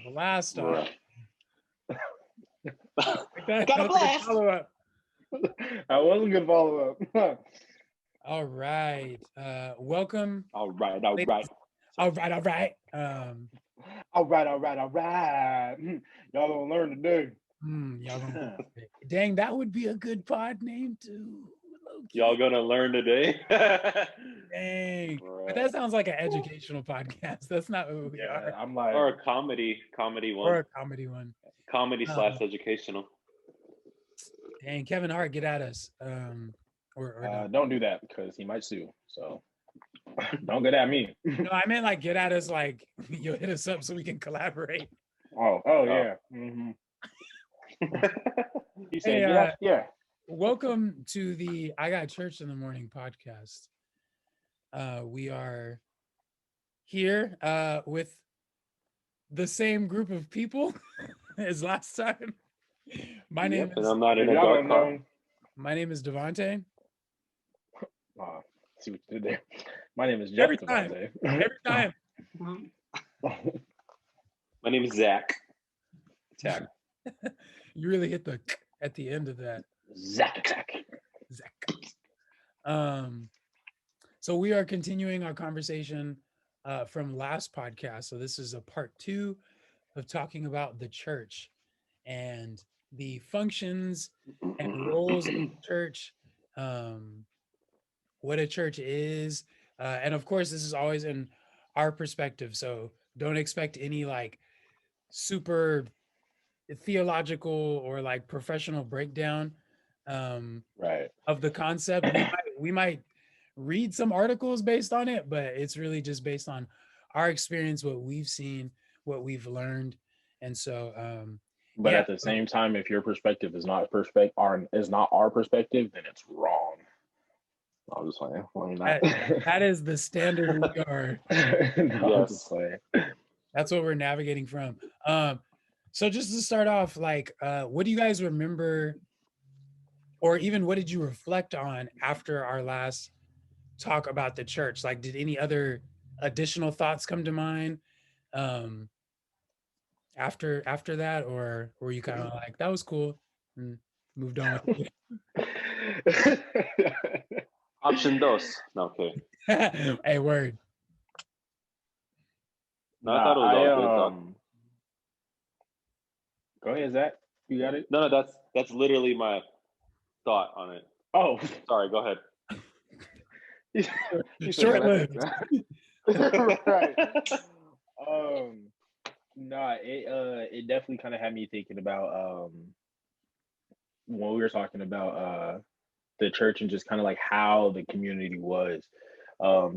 Blast off. Got a blast. Follow-up. That was a good follow-up. All right. Welcome. All right. All right. All right. Y'all gonna learn today. Y'all gonna dang, that would be a good pod name too. Y'all gonna learn today. Dang. But that sounds like an educational podcast. That's not who we are. I'm like, or a comedy one. Or a comedy one. Comedy / educational. Dang, Kevin Hart, get at us. Or don't do that because he might sue. So don't get at me. No, I meant like get at us, like you'll hit us up so we can collaborate. Oh yeah. Mm-hmm. You say yeah. Welcome to the I Got Church in the Morning podcast. We are here with the same group of people as last time. My name is. I'm not in a dark car. My name is Devontae. See what you did there. My name is Jeff Devontae. Every time. My name is Zach. Zach. You really hit the at the end of that. Zach. So we are continuing our conversation from last podcast. So this is a part 2 of talking about the church and the functions and roles of the church, what a church is. And of course, this is always in our perspective. So don't expect any like super theological or like professional breakdown of the concept. We might read some articles based on it, but it's really just based on our experience, what we've seen, what we've learned. And so but at the same time, if your perspective is not our perspective, then it's wrong. I was just saying. That is the standard we are. Yes. That's what we're navigating from. So just to start off, like, what do you guys remember, or even what did you reflect on after our last talk about the church? Like, did any other additional thoughts come to mind after that, or were you kind of like, that was cool and moved on with it? Option dos. No, okay. Hey, word. No, I thought it was all good talk. Go ahead, Zach. You got it? No, that's literally my thought on it. Oh, sorry. Go ahead. You short-lived. Right. No, it definitely kind of had me thinking about when we were talking about the church and just kind of like how the community was.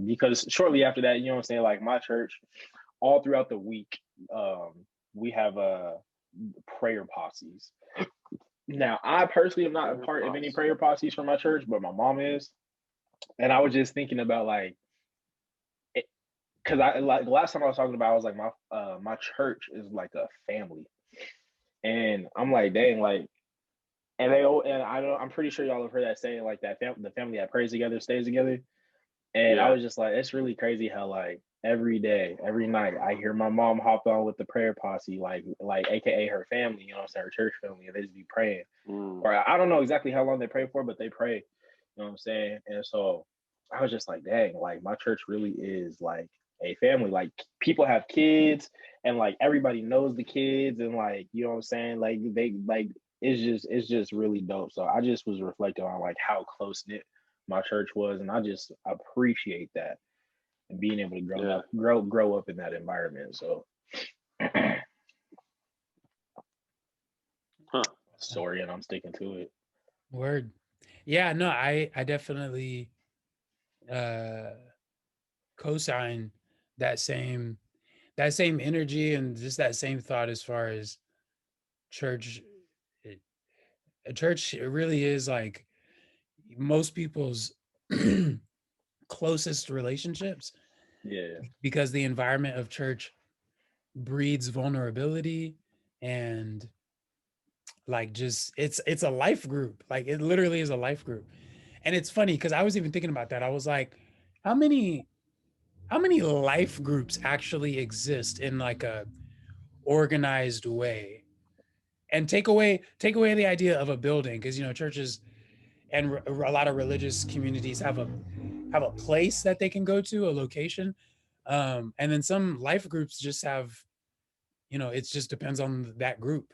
Because shortly after that, you know what I'm saying, like my church, all throughout the week, we have prayer posses. Now, I personally am not a part of any prayer posses from my church, but my mom is. And I was just thinking about like, because I like the last time I was talking about, I was like my church is like a family, and I'm like, dang, like, and I'm pretty sure y'all have heard that saying, like that the family that prays together stays together. And I was just like, it's really crazy how like every day, every night, I hear my mom hop on with the prayer posse, like AKA her family, you know what I'm saying, her church family, and they just be praying. Or I don't know exactly how long they pray for, but they pray, you know what I'm saying? And so I was just like, dang, like my church really is like a family. Like people have kids and like everybody knows the kids and like, you know what I'm saying? Like they like it's just really dope. So I just was reflecting on like how close knit my church was, and I just appreciate that and being able to grow up in that environment. So sorry, and I'm sticking to it. Word. Yeah, no, I definitely co-sign that same energy and just that same thought as far as church. A church, it really is like most people's closest relationships. Yeah. Because the environment of church breeds vulnerability and like just it's a life group. Like it literally is a life group. And it's funny because I was even thinking about that. I was like, how many life groups actually exist in like a organized way, and take away the idea of a building, because churches and a lot of religious communities have a place that they can go to, a location, and then some life groups just have, it just depends on that group,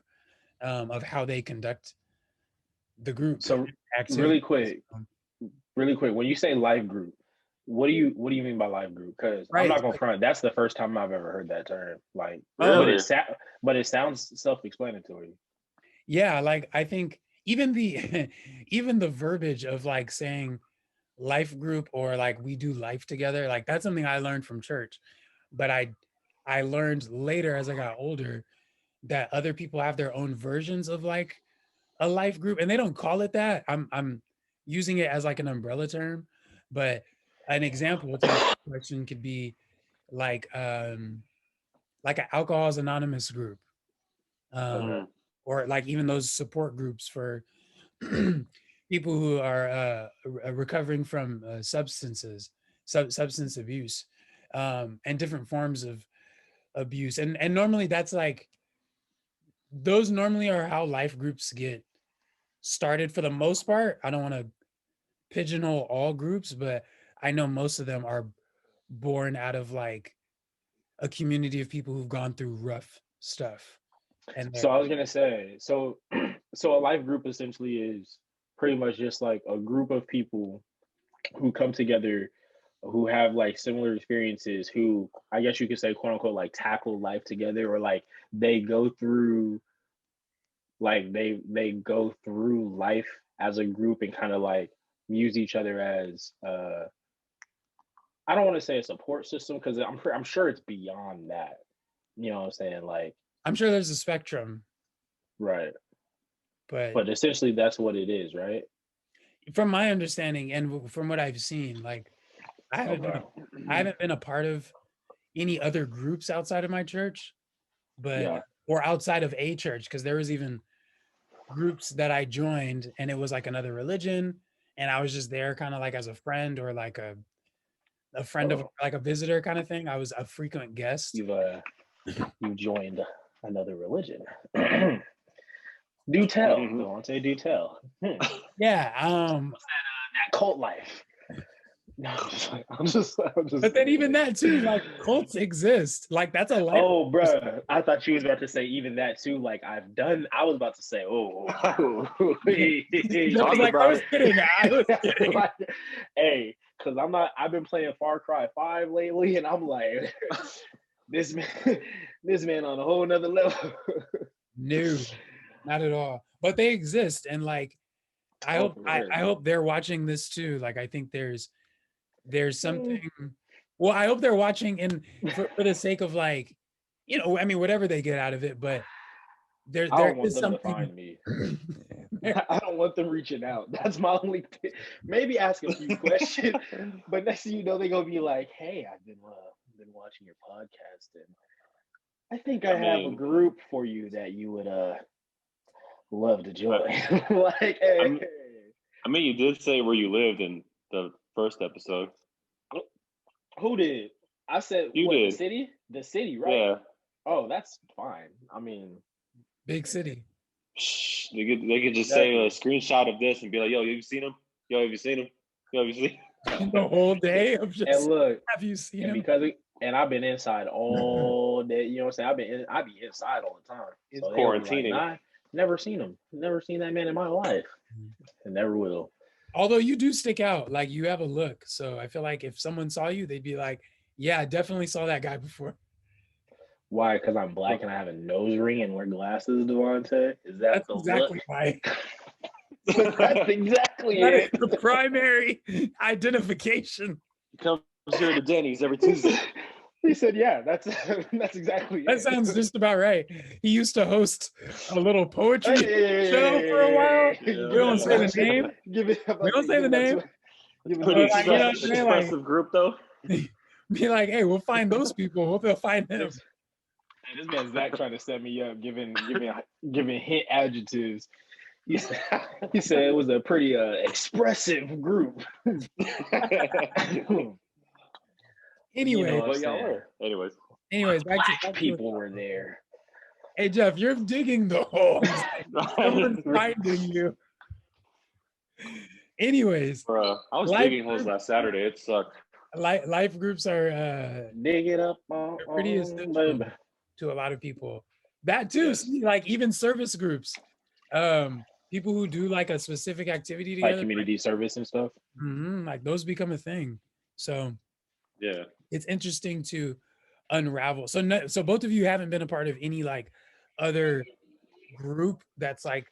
of how they conduct the group So activity. really quick, when you say life group, what do you mean by life group? Because I'm Right. not gonna front, that's the first time I've ever heard that term. Like, Really? but it sounds self-explanatory. Yeah, like I think even the even the verbiage of like saying life group, or like we do life together, like that's something I learned from church. But I learned later as I got older that other people have their own versions of like a life group, and they don't call it that. I'm using it as like an umbrella term, but an example to answer the question could be like an Alcoholics Anonymous group, Okay. um, or like even those support groups for people who are recovering from substance abuse, and different forms of abuse, and normally that's like those normally are how life groups get started for the most part. I don't want to pigeonhole all groups, but I know most of them are born out of like a community of people who've gone through rough stuff. And So I was gonna say, so a life group essentially is pretty much just like a group of people who come together, who have like similar experiences, who I guess you could say, quote unquote, like tackle life together, or like they go through, like they go through life as a group and kind of like use each other as I don't want to say a support system, because I'm sure it's beyond that. You know what I'm saying? Like, I'm sure there's a spectrum, right. but But essentially that's what it is, right? from my understanding and from what I've seen, like I haven't been Okay. a, I haven't been a part of any other groups outside of my church, but Yeah. or outside of a church, because there was even groups that I joined and it was like another religion, and I was just there kind of like as a friend, or like a friend of like a visitor kind of thing. I was a frequent guest. You joined another religion. Do tell, Devontae, do tell. Yeah. That cult life. No, I'm just But then even that too, like cults exist. Like that's a life. Oh, bro, I thought you was about to say even that too. Like I was about to say, oh, I was like, I was kidding. I was kidding. like, hey, because I've been playing Far Cry 5 lately, and I'm like, this man on a whole nother level. No, not at all. But they exist, and like I hope I hope they're watching this too. Like I think there's something. Well, I hope they're watching, and for the sake of like, I mean, whatever they get out of it, but I there don't want is them to something. find me. I don't want them reaching out. That's my only thing. Maybe ask a few questions, but next thing you know, they're gonna be like, "Hey, I've been watching your podcast, and I think I have a group for you that you would love to join." Like, hey. I mean, you did say where you lived in the first episode. Who did? I said You what? did. The city? The city, right? Yeah. Oh, that's fine. I mean, Big city. Shh, they could just say a screenshot of this and be like, "Yo, have you seen him? Yo, have you seen him? Yo, have you seen him?" The whole day of and just look, have you seen and him? and I've been inside all day. You know what I'm saying? I be inside all the time. He's So they'll be like, quarantining. "Nah, never seen him. Never seen that man in my life, and never will." Although you do stick out, like you have a look. So I feel like if someone saw you, they'd be like, "Yeah, I definitely saw that guy before." Why? Because I'm black and I have a nose ring and wear glasses, Devontae? Is that That's the exactly look? why. That's exactly That is it. the primary identification. He comes here to Denny's every Tuesday. He said, "Yeah, that's exactly That it." sounds just about right. He used to host a little poetry show for a while. We don't say the name. We don't say the name. Pretty Like, you know what I'm saying? Like, expressive group, though. be like, hey, we'll find those people. Hope they'll find him. This man Zach trying to set me up, giving hint adjectives. He said it was a pretty expressive group. Anyway, You know what I'm But y'all saying? were. Anyways, back Black to people were there. Hey Jeff, you're digging the hole. Someone's finding you. Anyways, Bro, I was life digging holes group, last Saturday. It sucked. life groups are Dig it up, they're pretty essential baby. to a lot of people. That too, Yes. see, like even service groups, people who do like a specific activity Like together, community service and stuff. like those become a thing. So Yeah. it's interesting to unravel. So so both of you haven't been a part of any like other group that's like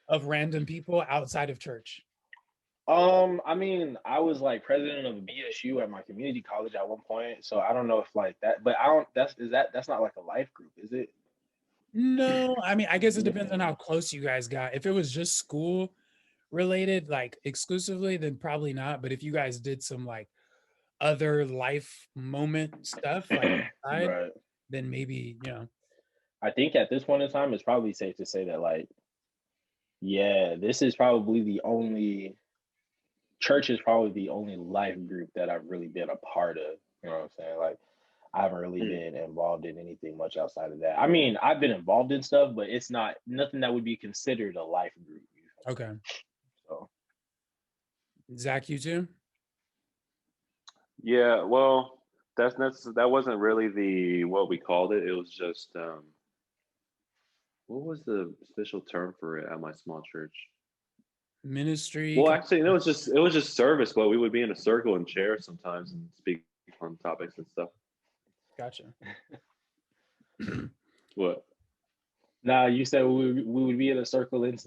of random people outside of church. I mean, I was like president of the BSU at my community college at one point, so I don't know if like that, but I don't. That's not like a life group, is it? No, I mean, I guess it depends on how close you guys got. If it was just school related, like exclusively, then probably not. But if you guys did some like other life moment stuff, like outside, Right. then maybe, you know. I think at this point in time, it's probably safe to say that like, yeah, this is probably the only church is probably the only life group that I've really been a part of. You know what I'm saying? Like, I haven't really Hmm. been involved in anything much outside of that. I mean, I've been involved in stuff, but it's not nothing that would be considered a life group. Okay. So Zach, you too? Yeah. Well, that wasn't really the what we called it. It was just what was the official term for it at my small church? Ministry. Well, actually, it was just service, but we would be in a circle and chairs sometimes and speak on topics and stuff. Gotcha. What? now you said we would be in a circle and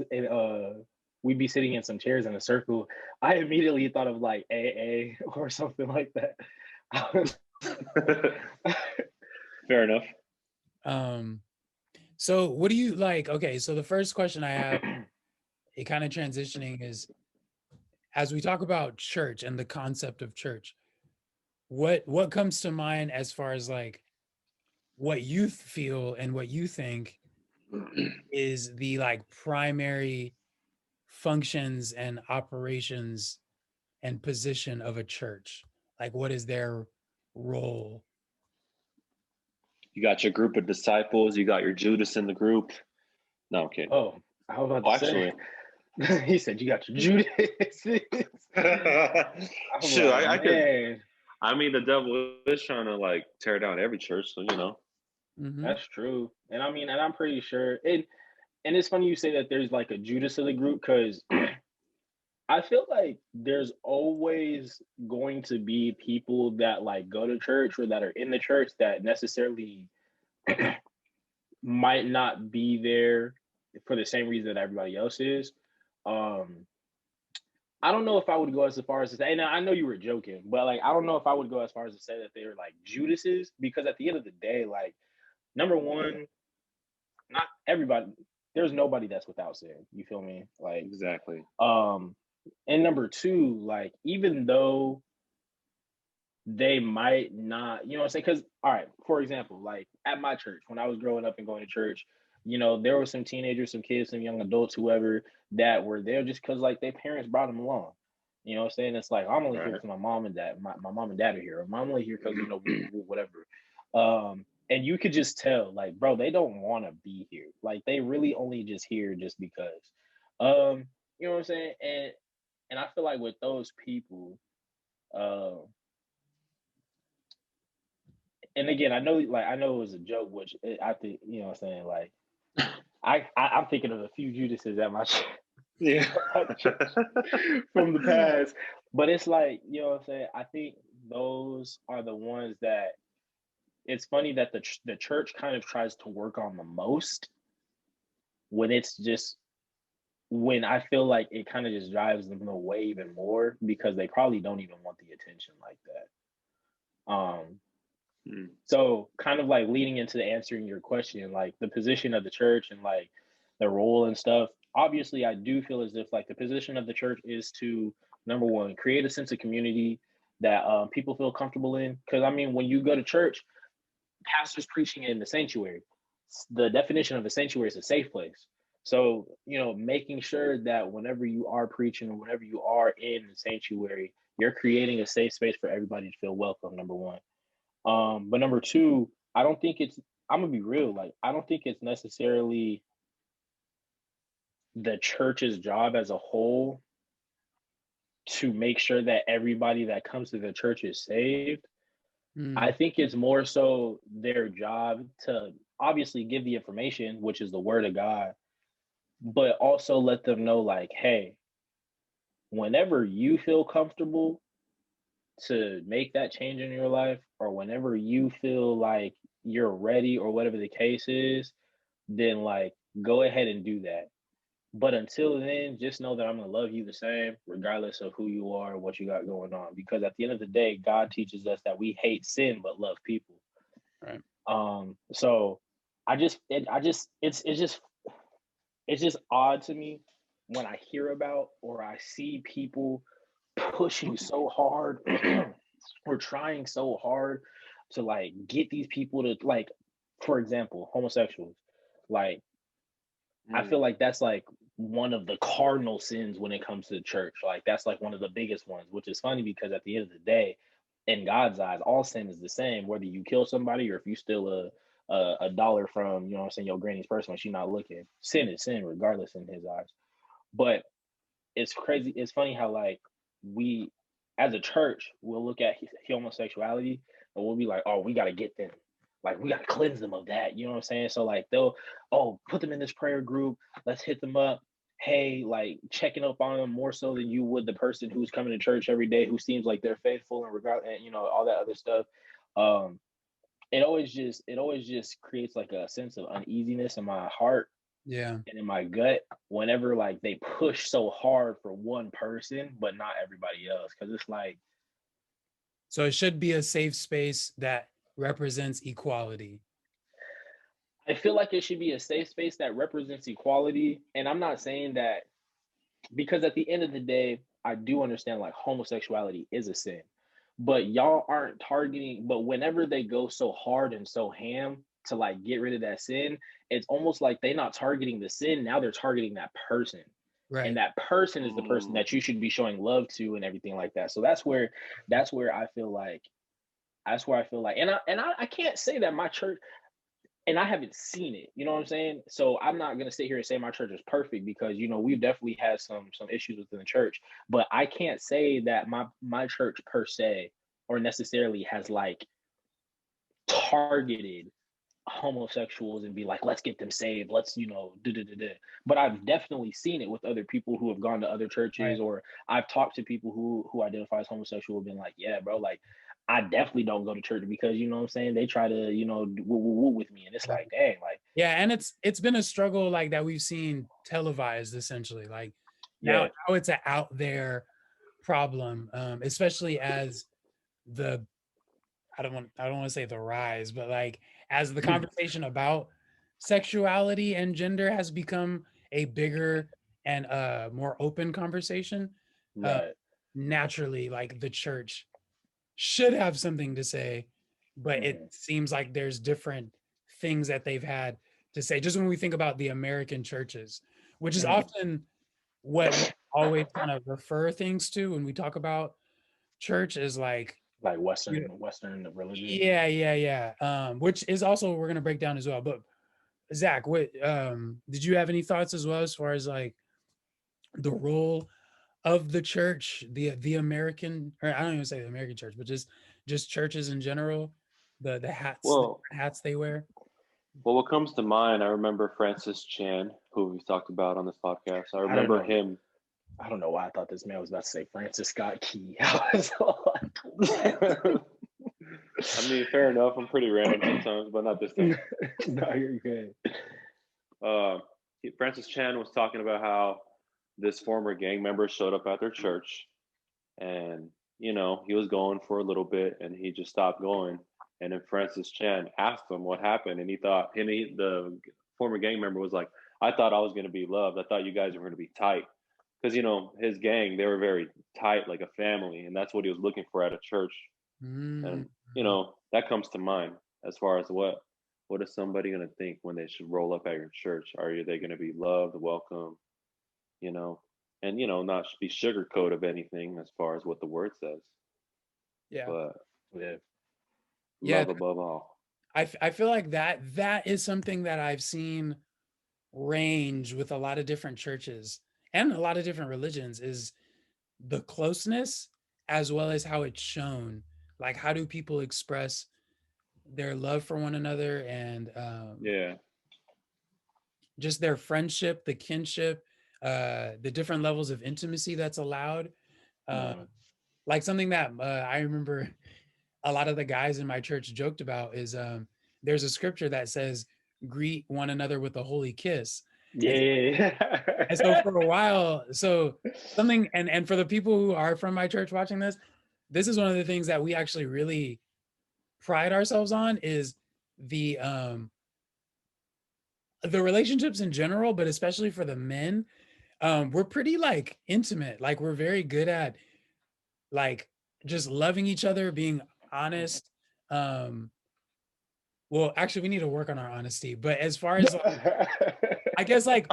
we'd be sitting in some chairs in a circle. I immediately thought of like AA or something like that. Fair enough. So what do you like? Okay, so the first question I have, it kind of transitioning is as we talk about church and the concept of church, what comes to mind as far as like what you feel and what you think is the like primary functions and operations and position of a church? Like what is their role? You got your group of disciples. You got your Judas in the group. No, I'm kidding. Oh, I was about to say. Actually, He said you got your Judas. I'm shoot, like, I could. man, I mean, the devil is trying to like tear down every church, so you know. Mhm. that's true. And I mean, and I'm pretty sure. And it's funny you say that there's like a Judas of the group because I feel like there's always going to be people that like go to church or that are in the church that necessarily might not be there for the same reason that everybody else is. Um, I don't know if I would go as far as to say, and I know you were joking, but like I don't know if I would go as far as to say that they're like Judases because at the end of the day, like number one, not everybody, there's nobody that's without sin. You feel me? Like, Exactly. and number two, like even though they might not, you know what I'm saying? Because, all right, for example, like at my church, when I was growing up and going to church, you know, there were some teenagers, some kids, some young adults, whoever that were there just because like their parents brought them along. You know what I'm saying? It's like, I'm only here Right. because my mom and dad, my mom and dad are here. I'm only here because, you know, whatever. And you could just tell, like, bro, they don't want to be here. Like, they really only just here just because. You know what I'm saying? And I feel like with those people, uh, and again, I know, like, I know it was a joke, which I think, you know what I'm saying? Like, I'm thinking of a few Judases at my Yeah. from the past, but it's like, you know what I'm saying? I think those are the ones that it's funny that the church kind of tries to work on the most when it's just when I feel like it kind of just drives them away even more because they probably don't even want the attention like that. So kind of like leading into the answering your question, like the position of the church and like the role and stuff. Obviously, I do feel as if like the position of the church is to number one, create a sense of community that people feel comfortable in. Because I mean, when you go to church, pastors preaching in the sanctuary. The definition of a sanctuary is a safe place. So, you know, making sure that whenever you are preaching or whenever you are in the sanctuary, you're creating a safe space for everybody to feel welcome, number one. But number two, I don't think it's I'm gonna be real. Like, I don't think it's necessarily the church's job as a whole to make sure that everybody that comes to the church is saved. I Mm, think it's more so their job to obviously give the information, which is the word of God, but also let them know, like, hey, whenever you feel comfortable to make that change in your life, or whenever you feel like you're ready, or whatever the case is, then like go ahead and do that. But until then, just know that I'm gonna love you the same, regardless of who you are, what you got going on. Because at the end of the day, God teaches us that we hate sin but love people. right. So it's just odd to me when I hear about, or I see people pushing so hard or trying so hard to like get these people to like, for example, homosexuals. Like, I Mm. feel like that's like one of the cardinal sins when it comes to the church. Like, that's like one of the biggest ones, which is funny because at the end of the day, in God's eyes, all sin is the same. Whether you kill somebody or if you steal a dollar from, you know what I'm saying, your granny's purse when she's not looking, sin is sin regardless in His eyes. But it's crazy. It's funny how like we, as a church, will look at homosexuality and we'll be like, oh, we got to get them. Like, we got to cleanse them of that. You know what I'm saying? So like they'll, oh, put them in this prayer group. Let's hit them up. Hey, like checking up on them more so than you would the person who's coming to church every day, who seems like they're faithful and regard, and you know, all that other stuff. Um, it always just creates like a sense of uneasiness in my heart Yeah. and in my gut whenever like they push so hard for one person but not everybody else, because it's like, So it should be a safe space that represents equality. I feel like it should be a safe space that represents equality. And I'm not saying that, because at the end of the day, I do understand like homosexuality is a sin, but y'all aren't targeting. But whenever they go so hard and so ham to like get rid of that sin, it's almost like they're not targeting the sin, now they're targeting that person, and Right. that person is the person Mm. that you should be showing love to and everything like that. So that's where I feel like, and I can't say that my church, and I haven't seen it. You know what I'm saying? So I'm not gonna sit here and say my church is perfect, because you know we've definitely had some issues within the church. But I can't say that my church per se, or necessarily, has like targeted homosexuals and be like, let's get them saved. Let's, do da da da. But I've definitely seen it with other people who have gone to other churches, Right. or I've talked to people who identify as homosexual, been like, yeah, bro, like I definitely don't go to church because you know what I'm saying, they try to, woo woo woo with me. And it's Right. like, dang, like, Yeah, and it's been a struggle like that we've seen televised essentially. Like now yeah. now it's an out there problem, especially as the I don't want to say the rise, but like as the conversation about sexuality and gender has become a bigger and more open conversation, uh, Right. naturally, like the church should have something to say, but it Mhm. seems like there's different things that they've had to say. Just when we think about the American churches, which is Mhm. often what we always kind of refer things to when we talk about church is like, Like you Western religion. yeah, yeah, yeah. Which is also what we're gonna break down as well. But Zach, what did you have any thoughts as well as far as like the role of the church, the American, or I don't even say the American church, but just churches in general, the Well, different hats they wear. what comes to mind? I remember Francis Chan, who we've talked about on this podcast. I I don't remember know. him. I don't know why I thought this man was about to say Francis Scott Key. I was like, I mean, fair enough. I'm pretty random sometimes, but not this time. no, you're good. Uh, Francis Chan was talking about how this former gang member showed up at their church, and he was going for a little bit, and he just stopped going. And then Francis Chan asked him what happened, and the former gang member was like, "I thought I was going to be loved. I thought you guys were going to be tight." Because his gang, they were very tight, like a family, and that's what he was looking for at a church. Mm, And that comes to mind as far as what is somebody going to think when they should roll up at your church? They going to be loved, welcome, you know, and not be sugarcoat of anything as far as what the word says, yeah, but Yeah. yeah. love above all. I feel like that is something that I've seen range with a lot of different churches and a lot of different religions is the closeness as well as how it's shown. Like, how do people express their love for one another and Yeah. just their friendship, the kinship, the different levels of intimacy that's allowed. Uh, Mm. like something that I remember a lot of the guys in my church joked about is there's a scripture that says, greet one another with a holy kiss. And, Yeah. and so for a while, so something, and for the people who are from my church watching this is one of the things that we actually really pride ourselves on is the relationships in general, but especially for the men. We're pretty like intimate. Like we're very good at like just loving each other, being honest. Um, well, actually, we need to work on our honesty. But as far as like, I guess like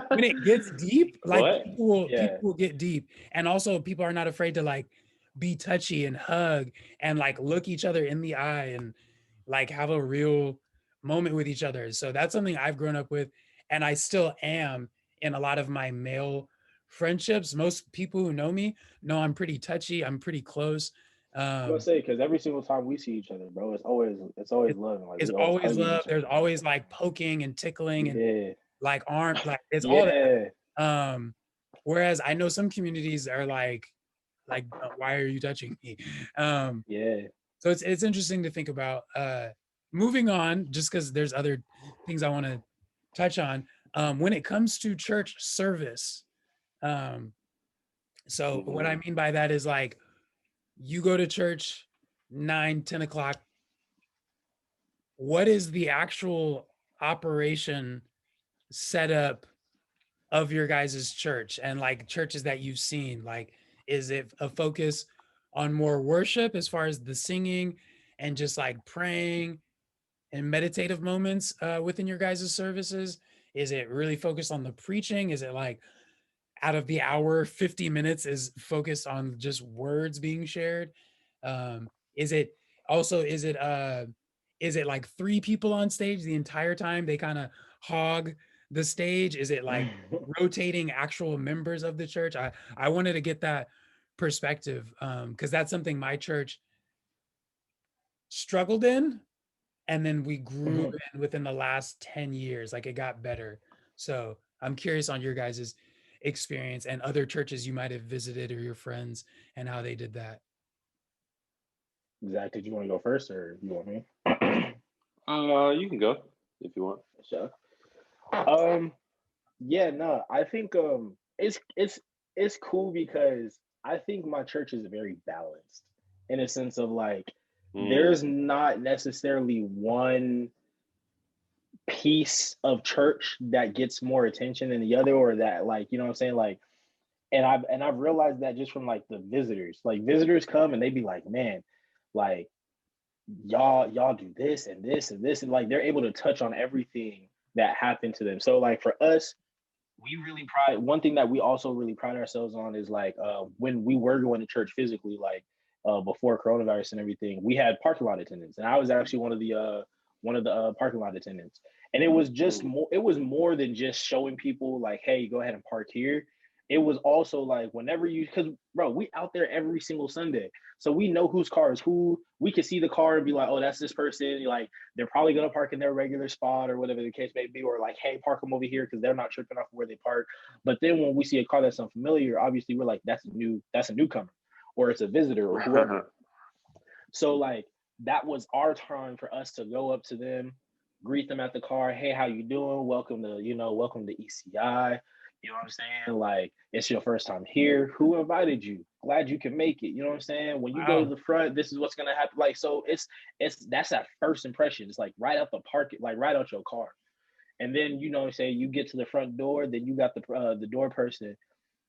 when it gets deep, like What? people Yeah. will get deep, and also people are not afraid to like be touchy and hug and like look each other in the eye and like have a real moment with each other. So that's something I've grown up with, and I still am in a lot of my male friendships. Most people who know me know I'm pretty touchy. I'm pretty close. I'm gonna Um, say because every single time we see each other, bro, it's always it, love and like it's we always always hugging love. each There's other, bro. always like poking and tickling and Yeah. like arm, like it's all Yeah. that. Whereas I know some communities are like why are you touching me? Um, Yeah. so it's interesting to think about. Moving on, just because there's other things I want to touch on. When it comes to church service, um, so what Hmm. I mean by that is like you go to church 9, 10 o'clock. What is the actual operation setup of your guys' church and like churches that you've seen? Like, is it a focus on more worship as far as the singing and just like praying and meditative moments within your guys' services? Is it really focused on the preaching? Is it like out of the hour, 50 minutes is focused on just words being shared? Is it also is it like three people on stage the entire time? They kind of hog the stage? Is it like rotating actual members of the church? I wanted to get that perspective because that's something my church struggled in, and then we grew in within the last 10 years. Like it got better. So I'm curious on your guys' experience and other churches you might have visited or your friends and how they did that. Zach, did you want to go first or you want me? You can go if you want. Sure. Um, yeah, no, I think it's cool because I think my church is very balanced in a sense of like there's Mm. not necessarily one piece of church that gets more attention than the other or that like you know what I'm saying like and I've realized that just from like the visitors. Like visitors come and they be like, man, like y'all do this and this and this and like they're able to touch on everything that happened to them. So like for us, we really pride one thing that we also really pride ourselves on is like when we were going to church physically, like before coronavirus and everything, we had parking lot attendants, and I was actually one of the parking lot attendants, and it was just Mm. more. It was more than just showing people like, hey, go ahead and park here. It was also like whenever you, because bro, we out there every single Sunday, so we know whose car is who. We can see the car and be like, oh, that's this person. Like they're probably gonna park in their regular spot or whatever the case may be, or like, hey, park them over here because they're not tripping off where they park. But then when we see a car that's unfamiliar, obviously we're like, that's a newcomer, or it's a visitor or whoever. So like that was our time for us to go up to them, greet them at the car. Hey, how you doing? Welcome to ECI. You know what I'm saying? Like it's your first time here. Who invited you? Glad you can make it. You know what I'm saying? When you go to Wow. the front, this is what's gonna happen. Like so, it's that's that first impression. It's like right out the park, like right out your car. And then you know what I'm saying. You get to the front door, then you got the door person,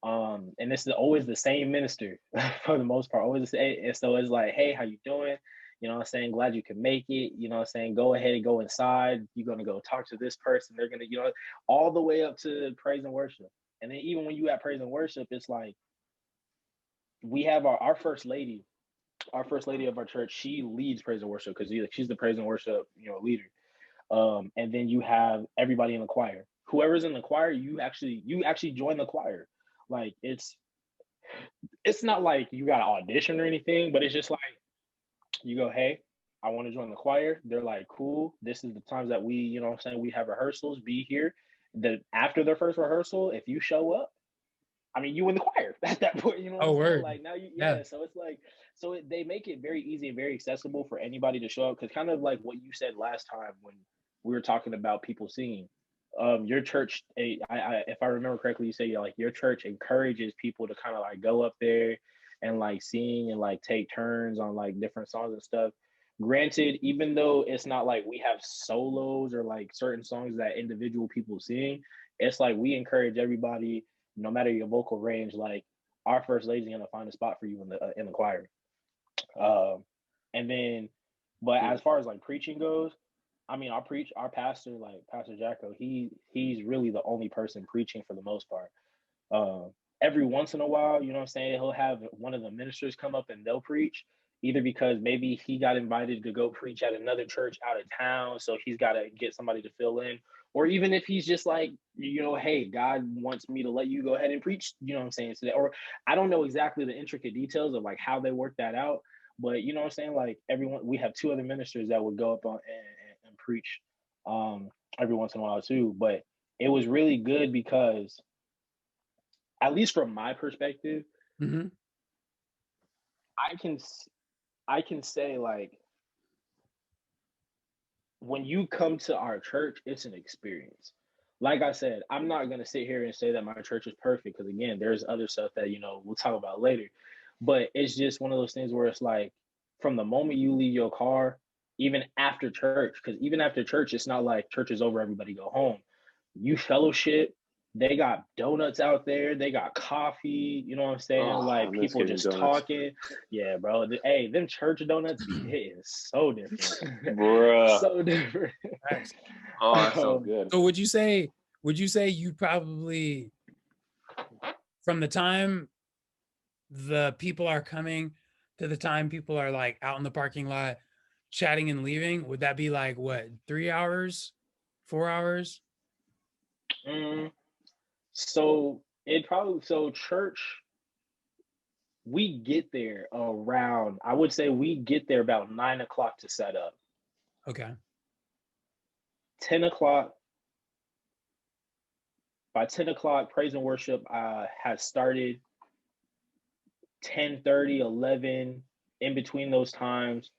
and this is always the same minister for the most part, always the same. And so it's like, hey, how you doing? You know what I'm saying? Glad you can make it. You know what I'm saying? Go ahead and go inside. You're gonna go talk to this person. They're gonna, all the way up to praise and worship. And then even when you at praise and worship, it's like we have our first lady. our first lady of our church, she leads praise and worship because she's the praise and worship, leader. And then you have everybody in the choir. Whoever's in the choir, you actually join the choir. Like it's not like you got to audition or anything, but it's just like you go, hey, I want to join the choir. They're like, cool. This is the times that we, what I'm saying, we have rehearsals. Be here. After the first rehearsal, if you show up, I mean, you in the choir at that point. You know what Oh, I'm saying? word. Like now, Yeah. So it's like, they make it very easy and very accessible for anybody to show up. Because kind of like what you said last time when we were talking about people singing. Your church, if I remember correctly, you say like your church encourages people to kind of like go up there and like sing and like take turns on like different songs and stuff. Granted, even though it's not like we have solos or like certain songs that individual people sing, it's like we encourage everybody, no matter your vocal range. Like our first lady's gonna find a spot for you in the choir. And then, but as far as like preaching goes, I mean, our pastor, like Pastor Jacko, he's really the only person preaching for the most part. Every once in a while, you know what I'm saying, he'll have one of the ministers come up and they'll preach, either because maybe he got invited to go preach at another church out of town, so he's got to get somebody to fill in, or even if he's just like, hey, God wants me to let you go ahead and preach, you know what I'm saying, today. Or I don't know exactly the intricate details of like how they work that out, but you know what I'm saying, like we have two other ministers that would go up on and preach every once in a while too. But it was really good because, at least from my perspective, Mm-hmm. I can I can say like when you come to our church, it's an experience. Like I said, I'm not gonna sit here and say that my church is perfect because again, there's other stuff that we'll talk about later. But it's just one of those things where it's like from the moment you leave your car, even after church, because even after church, it's not like church is over, everybody go home. You fellowship. They got donuts out there. They got coffee. You know what I'm saying? Oh, I Like miss people getting just donuts. talking. Yeah, bro. Hey, them church donuts be hitting so different. Bruh. So different. Facts. Oh, that sounds um, good. So would you say you probably, from the time the people are coming to the time people are like out in the parking lot chatting and leaving, would that be like what, 3 hours, 4 hours? mm, so church, we get there around, I would say we get there about 9 o'clock to set up. Okay. 10 o'clock, by 10 o'clock, praise and worship has started. 10:30, 11, in between those times,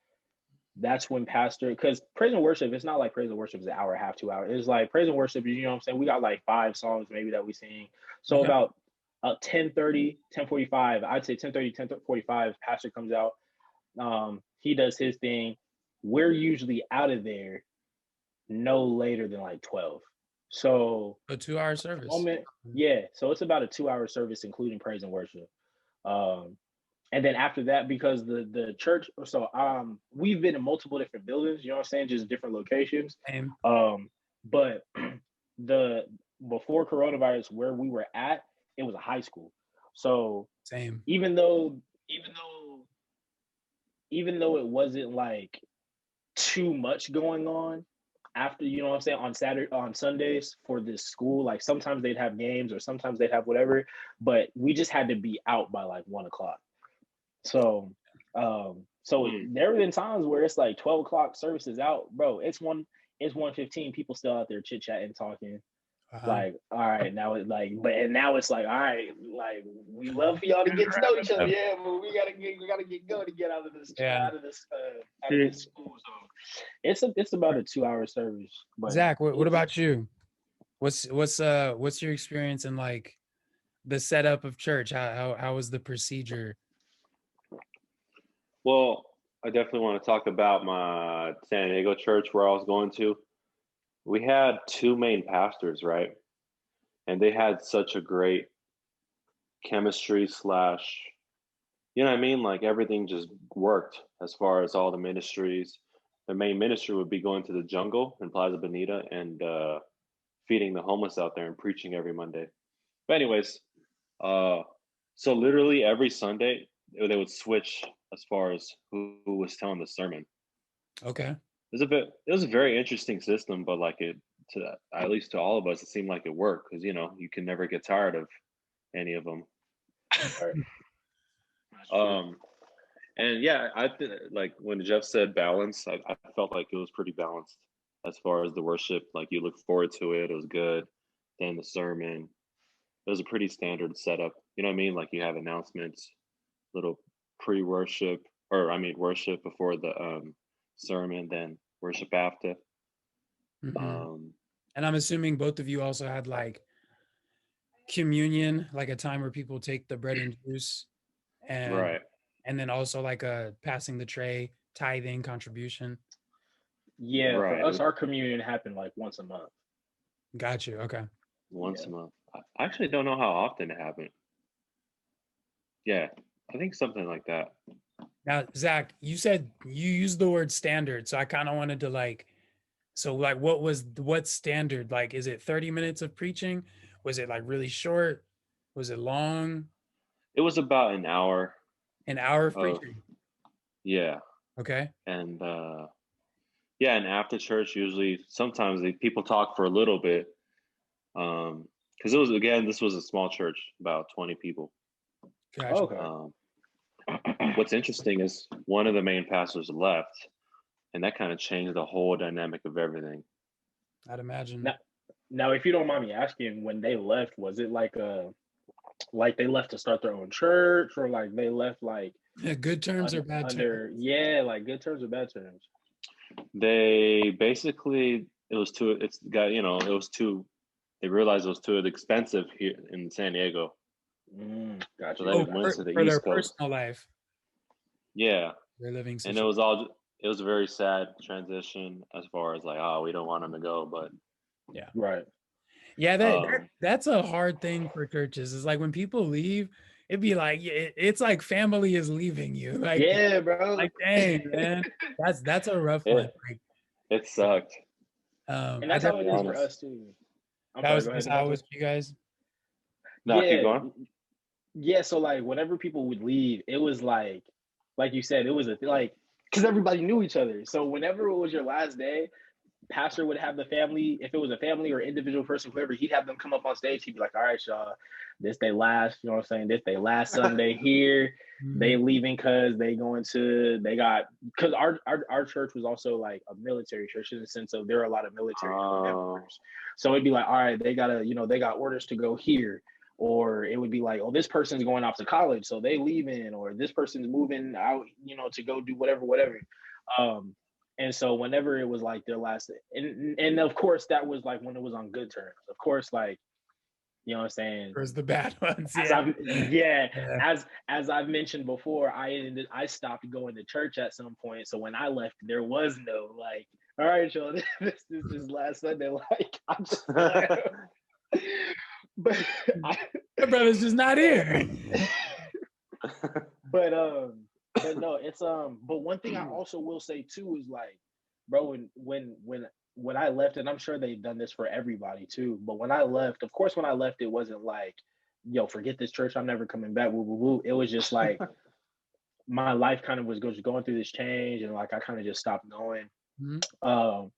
that's when pastor, because praise and worship, it's not like praise and worship is an hour and a half, 2 hours. It's like praise and worship, you know what I'm saying, we got like 5 songs maybe that we sing. So Okay. about 10:30, 10:45, I'd say 10:30, 10:45, pastor comes out. He does his thing. We're usually out of there no later than like 12. So A 2 hour from the service. moment, yeah, so it's about a 2 hour service including praise and worship. um and then after that, because the church, so we've been in multiple different buildings, you know what I'm saying, just different locations. Same. But the before coronavirus, where we were at, it was a high school. So Same. even though even though even though it wasn't like too much going on after, you know what I'm saying, on Sundays for this school, like sometimes they'd have games or sometimes they'd have whatever, but we just had to be out by like 1 o'clock. So, Hmm. there have been times where it's like 12 o'clock, services out, bro. It's 1:15. People still out there chit chatting, talking. Uh-huh. Like, all right, now it's like, and now it's like, all right, like we love for y'all to get to know each other, yeah, but we gotta get going to get Yeah. out of this school. So it's about a 2 hour service, but Zach, what it's about you? What's your experience in like the setup of church? How was the procedure? Well, I definitely want to talk about my San Diego church where I was going to. We had two main pastors, right? And they had such a great chemistry slash, you know what I mean? Like everything just worked as far as all the ministries. The main ministry would be going to the jungle in Plaza Bonita and feeding the homeless out there and preaching every Monday. But anyways, uh, so literally every Sunday they would switch as far as who was telling the sermon. Okay. It was a very interesting system, but like it to at least to all of us, it seemed like it worked because you can never get tired of any of them. Right. That's true. Um, and yeah, like when Jeff said balance, I felt like it was pretty balanced as far as the worship. Like you look forward to it, it was good. Then the sermon, it was a pretty standard setup. You know what I mean? Like you have announcements, little pre-worship, or I mean worship before the sermon, then worship after. Hmm. Um, And I'm assuming both of you also had like communion, like a time where people take the bread and juice, and right. and then also like a passing the tray, tithing contribution. Yeah, for Right. us, our communion happened like once a month. Got you. Okay. Once Yeah. a month. I actually don't know how often it happened. Yeah, I think something like that. Now, Zach, you said you used the word standard, so I kind of wanted to like, so like, what standard? Like, is it 30 minutes of preaching? Was it like really short? Was it long? It was about an hour An hour of of preaching. yeah, Okay. and yeah, and after church, usually sometimes people talk for a little bit, because this was a small church, about 20 people. Gotcha. Okay. Um, what's interesting is one of the main pastors left, and that kind of changed the whole dynamic of everything. I'd imagine. Now, now, if you don't mind me asking, when they left, was it like they left to start their own church, or like they left like Good terms or bad terms? under, yeah, like good terms or bad terms? They basically it was too. It's got it was too. They realized it was too expensive here in San Diego, so Gotcha, they Oh, gotcha. went to the for their East Coast. personal life, Yeah, their living and situation. it was a very sad transition as far as like, oh, we don't want them to go, but Yeah. Right. Yeah, um, that's a hard thing for churches. It's like when people leave, it'd be like it's like family is leaving you. Yeah, bro. Like dang, man. That's a rough one. it Like it sucked And I that's how to it be is definitely for honest. us too. I'm that sorry, was go ahead, just how it Devontae. was for you guys. No, keep Yeah, going. yeah. So like whenever people would leave, it was like you said, it was like because everybody knew each other. So whenever it was your last day, pastor would have the family, if it was a family or individual person, whoever, he'd have them come up on stage. He'd be like, all right, y'all, this they last, you know what I'm saying? This they last Sunday here. They Mhm. leaving they got, because our church was also like a military church in the sense of there are a lot of military Oh, members. So it'd be like, all right, they got orders to go here. Or it would be like, oh, this person's going off to college, so they leaving, or this person's moving out, to go do whatever. Um, and so whenever it was like their last, and of course that was like when it was on good terms. Of course, like you know what I'm saying. Where's the bad ones? As Yeah. I've yeah, Yeah. as I've mentioned before, I stopped going to church at some point. So when I left, there was no like, all right, y'all, this is last Sunday. Like I'm just but I, My brother's just not here. but but no, it's but one thing I also will say too is like, bro, when I left, and I'm sure they've done this for everybody too, but when I left, of course when I left, it wasn't like, yo, forget this church, I'm never coming back, woo woo woo. It was just like my life kind of was just going through this change, and like I kind of just stopped going. Mhm. um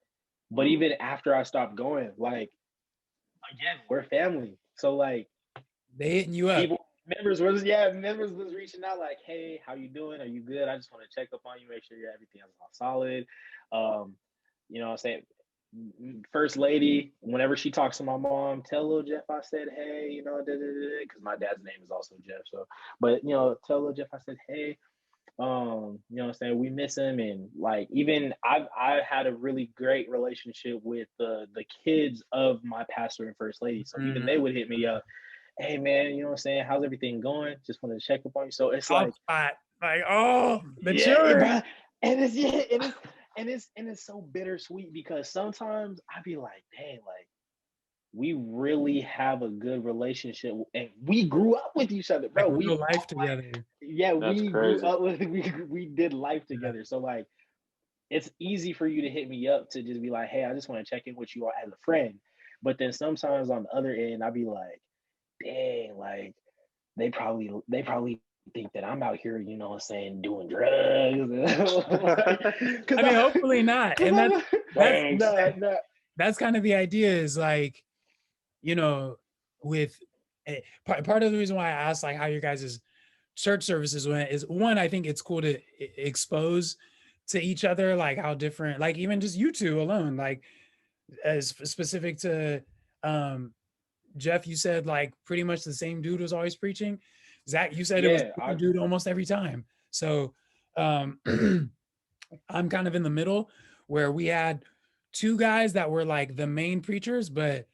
but even after I stopped going, like again, we're family, so like They hitting you up. people, members was reaching out like, hey, how you doing, are you good, I just want to check up on you, make sure everything is all solid. You know what I'm saying, first lady, whenever she talks to my mom, tell little Jeff I said hey, because my dad's name is also Jeff. So but tell little Jeff I said hey. You know what I'm saying, we miss him. And like, even I had a really great relationship with the kids of my pastor and first lady, so even Mhm. they would hit me up, hey man, you know what I'm saying? How's everything going? Just wanted to check up on you. So it's Top like, spot. Like, oh, the yeah, children. bro. And it's yeah, and it's so bittersweet because sometimes I be like, dang, like we really have a good relationship and we grew up with each other, Like bro. real We life together. yeah, that's we grew crazy. up with we did life Yeah. together. So like it's easy for you to hit me up to just be like, hey, I just want to check in with you as a friend. But then sometimes on the other end, I'd be like, dang, like they probably think that I'm out here, you know what I'm saying, doing drugs. I mean, hopefully not. And that's Thanks. No. that's kind of the idea is like, you know, with part of the reason why I asked like how your guys' church services went is one, I think it's cool to expose to each other like how different, like even just you two alone, like as specific to um Jeff, you said like pretty much the same dude was always preaching. Zach, you said it was Yeah, the same dude almost every time. So um I'm kind of in the middle where we had two guys that were like the main preachers, but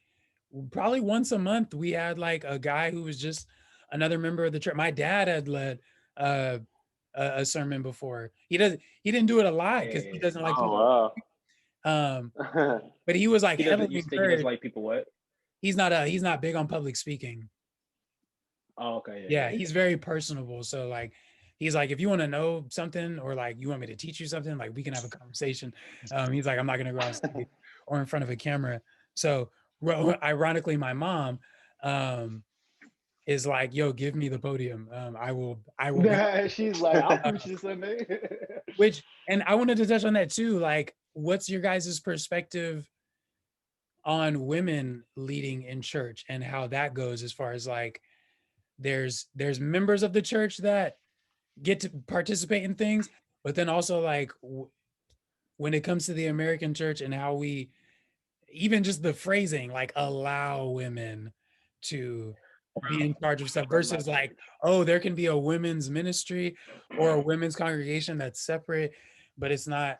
probably once a month we had like a guy who was just another member of the church. My dad had led uh, a sermon before. He didn't do it a lot because he yeah. doesn't like people. Oh Um, wow. but he was like He doesn't. heavily You say he doesn't encouraged. like people what? He's not big on public speaking. Oh, okay, Yeah, yeah, he's very personable. So like he's like, if you want to know something or like you want me to teach you something, like we can have a conversation. He's like, I'm not gonna go on stage or in front of a camera. So ironically, my mom is like, yo, give me the podium. I will be yeah. She's like, I'll uh, preach this Sunday. which and I wanted to touch on that too. Like, what's your guys' perspective on women leading in church and how that goes as far as like there's members of the church that get to participate in things, but then also like when it comes to the American church and how we even just the phrasing like allow women to be in charge of stuff Run my versus like, church. oh, there can be a women's ministry or a women's congregation that's separate, but it's not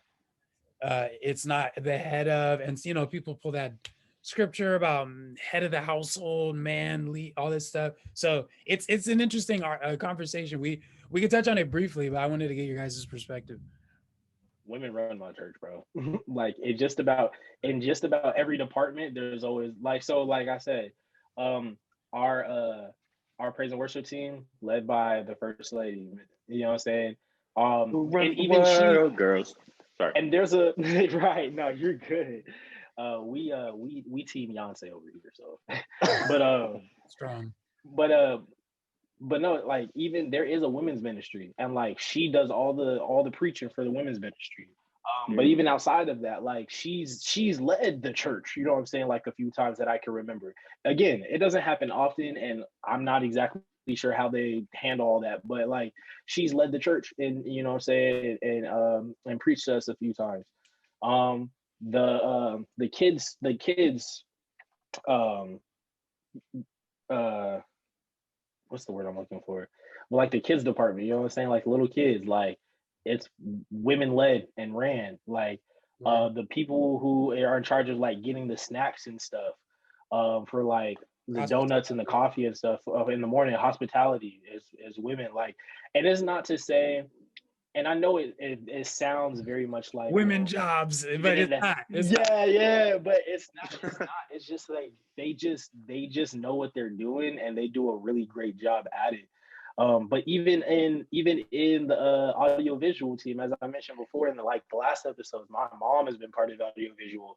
the head of, and you know, people pull that scripture about head of the household, man, lead, all this stuff. So it's an interesting conversation. We could touch on it briefly, but I wanted to get your guys' perspective. Women run my church, bro. Like it just about in just about every department, there's always like so. Like I said, um, our our praise and worship team led by the first lady. You know what I'm saying? Who And runs the even she world, girls? Sorry. and there's a right. No, you're good. We team Beyonce over here. So, but Strong. but uh, but no, like even there is a women's ministry, and like she does all the preaching for the women's ministry. But even outside of that, like she's led the church. You know what I'm saying? Like a few times that I can remember. Again, it doesn't happen often, and I'm not exactly sure how they handle all that. But like she's led the church, and you know what I'm saying, and preached to us a few times. Um, the kids um uh what's the word I'm looking for? Well, like the kids department, you know what I'm saying? Like little kids, like it's women led and ran. Like Word. the people who are in charge of like getting the snacks and stuff, for like the donuts and the Hospitality. coffee and stuff in the morning, hospitality is women. Like, and it's not to say, and I know it sounds very much like, Women well, jobs, even but in it's that, not. It's not. yeah, but it's not it's just like they just know what they're doing and they do a really great job at it. But even in the audio visual team, as I mentioned before in the last episodes, my mom has been part of audio visual.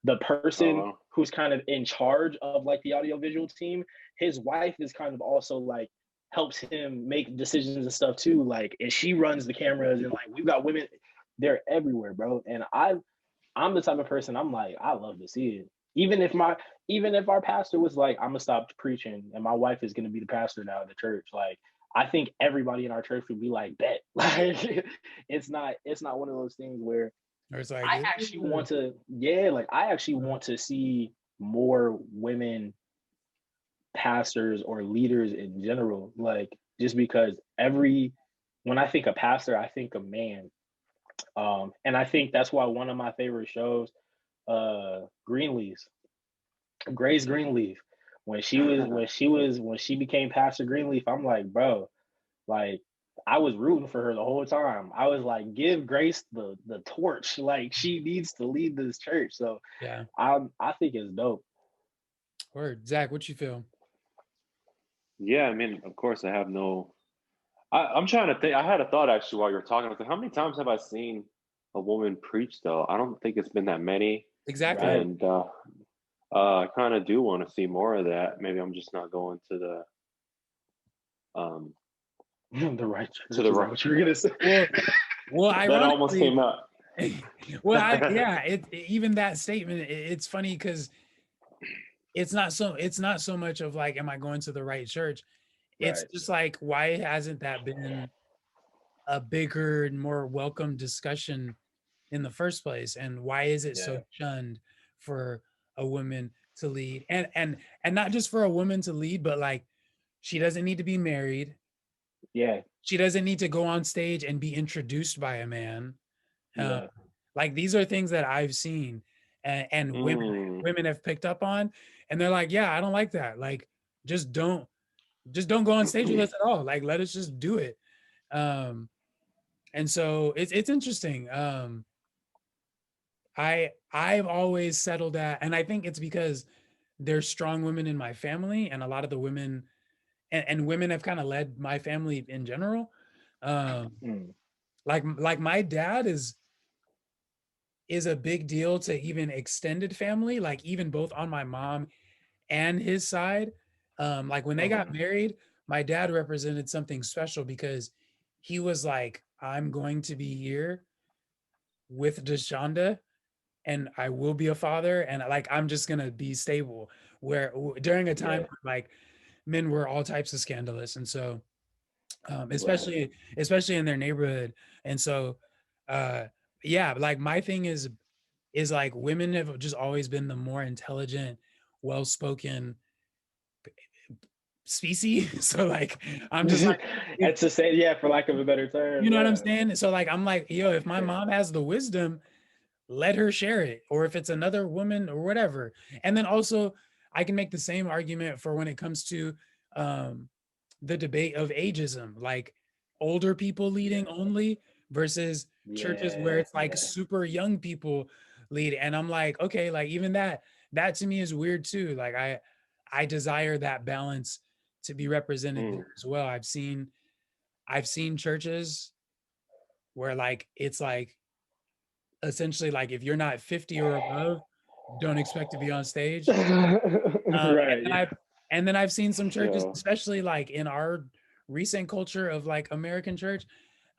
The Oh person wow. who's kind of in charge of like the audio visual team, his wife is kind of also like helps him make decisions and stuff too. Like, and she runs the cameras, and like we've got women, they're everywhere, bro. And I'm the type of person, I'm like, I love to see it. Even if our pastor was like, I'm gonna stop preaching and my wife is gonna be the pastor now of the church, like I think everybody in our church would be like, bet. Like it's not one of those things where Or it's like, I actually want to, yeah, like I actually want to see more women pastors or leaders in general. Like just because when I think of pastor, I think of man. And I think that's why one of my favorite shows, Greenleaf's, Grace Greenleaf, when she became Pastor Greenleaf, I'm like, bro, like I was rooting for her the whole time. I was like, give Grace the torch. Like she needs to lead this church. So yeah. I think it's dope. Word. Zach, what you feel? Yeah, I mean, of course, I have no. I'm trying to think. I had a thought actually while you were talking. I was like, how many times have I seen a woman preach? Though I don't think it's been that many, Exactly. Right. and I kind of do want to see more of that. Maybe I'm just not going to the um The right To church. the Is that right. what you were gonna say? Well, That almost ironically, came out. yeah, even that statement, it's funny because it's not so much of like, am I going to the right church? It's Right. just like, why hasn't that been a bigger and more welcome discussion in the first place? And why is it so Yeah. shunned for a woman to lead? And not just for a woman to lead, but like she doesn't need to be married. Yeah. She doesn't need to go on stage and be introduced by a man. Uh, Yeah. like these are things that I've seen and Mm. women have picked up on, and they're like, yeah, I don't like that. Like, just don't just don't go on stage with us at all. Like, let us just do it. Um, and so it's interesting. I've always settled at, and I think it's because there's strong women in my family, and a lot of the women and women have kind of led my family in general. Um, Mm. like my dad is a big deal to even extended family, like even both on my mom and his side. Like when they got Mm. married, my dad represented something special because he was like, I'm going to be here with Deshonda and I will be a father and like I'm just gonna be stable. Where during a time Yeah. where like men were all types of scandalous, and so Right. especially in their neighborhood, and so uh, yeah, like my thing is like women have just always been the more intelligent, well-spoken species. So like I'm just like, if That's to say, yeah, for lack of a better you term, know what I'm yeah. saying. So like I'm like, yo, if my mom has the wisdom, let her share it, or if it's another woman or whatever. And then also I can make the same argument for when it comes to um the debate of ageism, like older people Yeah. leading only versus churches where Yeah. it's like Yeah. super young people lead. And I'm like, okay, like even that to me is weird too. Like I desire that balance to be represented Mm. there as well. I've seen churches where like it's like essentially like if you're not 50 or above, don't expect to be on stage. Right. And Yeah. then I've seen some churches, Yeah. especially like in our recent culture of like American church,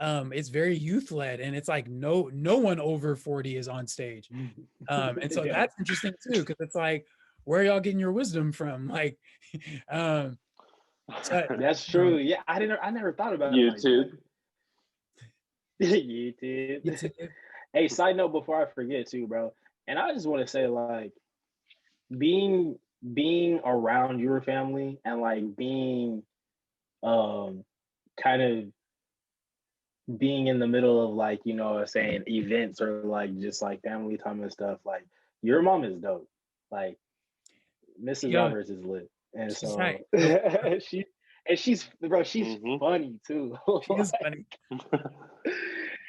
it's very youth led, and it's like no one over 40 is on stage. And so Yeah. that's interesting too, because it's like, where are y'all getting your wisdom from? Like, um, so That's you know, true. Yeah. I never thought about it like that. YouTube. You did. YouTube. Hey, side note before I forget too, bro. And I just want to say, like, being being around your family and like being um kind of being in the middle of like, saying events or like just like family time and stuff, like your mom is dope. Like Mrs. Yo, Roberts is lit. And she's so tight. No, she and she's Hmm. funny too. she is funny.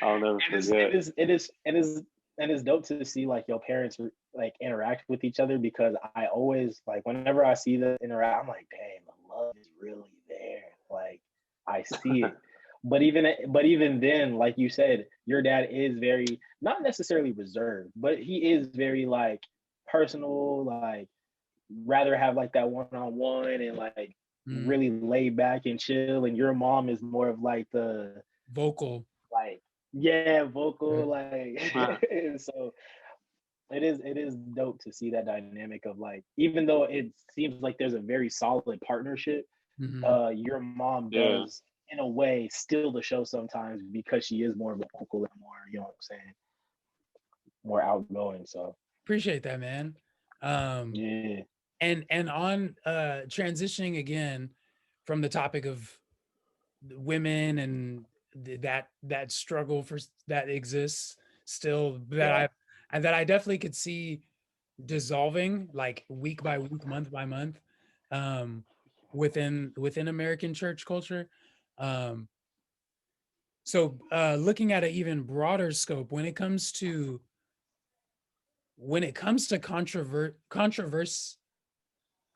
I'll never it is it forget. is it is it is and it's dope to see like your parents like interact with each other, because I always like whenever I see them interact, I'm like, dang, the love is really there. Like I see it. But even then, like you said, your dad is very not necessarily reserved, but he is very like personal, like rather have like that one on one and like Mm, really laid back and chill. And your mom is more of like the vocal. like yeah, vocal, Mm, like and so it is dope to see that dynamic of like, even though it seems like there's a very solid partnership, mhm. your mom Yeah. does in a way steal the show sometimes because she is more vocal and more, you know what I'm saying, more outgoing. So Appreciate that, man. Um, yeah. and on transitioning again from the topic of women and that struggle that exists still, that Yeah. I and that I definitely could see dissolving like week by week, month by month, um, within American church culture. Um, so looking at an even broader scope when it comes to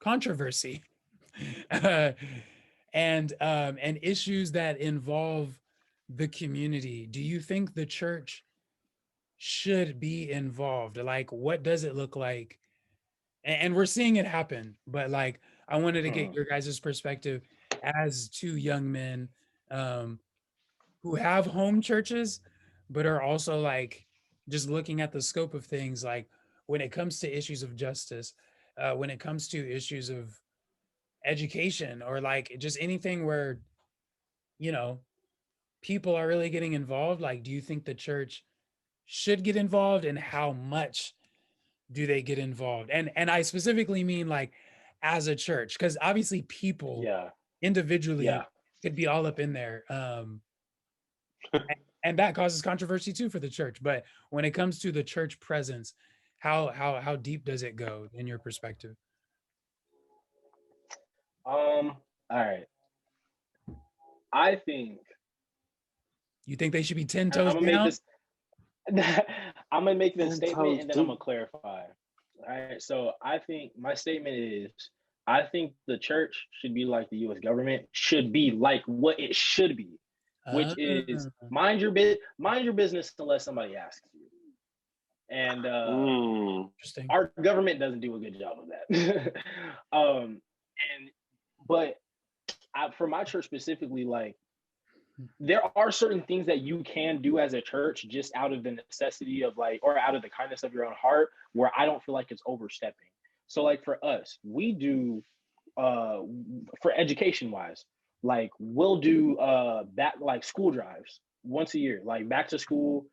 controversy uh, and issues that involve the community, do you think the church should be involved? Like, what does it look like? And we're seeing it happen, but like, I wanted to get Mhm. your guys' perspective as two young men, um, who have home churches, but are also like just looking at the scope of things, like when it comes to issues of justice, when it comes to issues of education, or like just anything where, you know, people are really getting involved. Like, do you think the church should get involved, and how much do they get involved? And I specifically mean like as a church, because obviously people Yeah, individually yeah. could be all up in there. And that causes controversy too for the church. But when it comes to the church presence, how deep does it go in your perspective? All right. I think You think they should be 10 I'm toes gonna make down? this. I'm gonna make this 10 statement toes and then I'm deep. gonna clarify. All right. So I think my statement is, I think the church should be like the U.S. government, should be like what it should be, which Ah, is mind your business unless somebody asks you. And interesting. our government doesn't do a good job of that. And but for my church specifically, like there are certain things that you can do as a church just out of the necessity of like, or out of the kindness of your own heart, where I don't feel like it's overstepping. So like for us, we do uh for education wise, like we'll do back like school drives once a year, like back to school.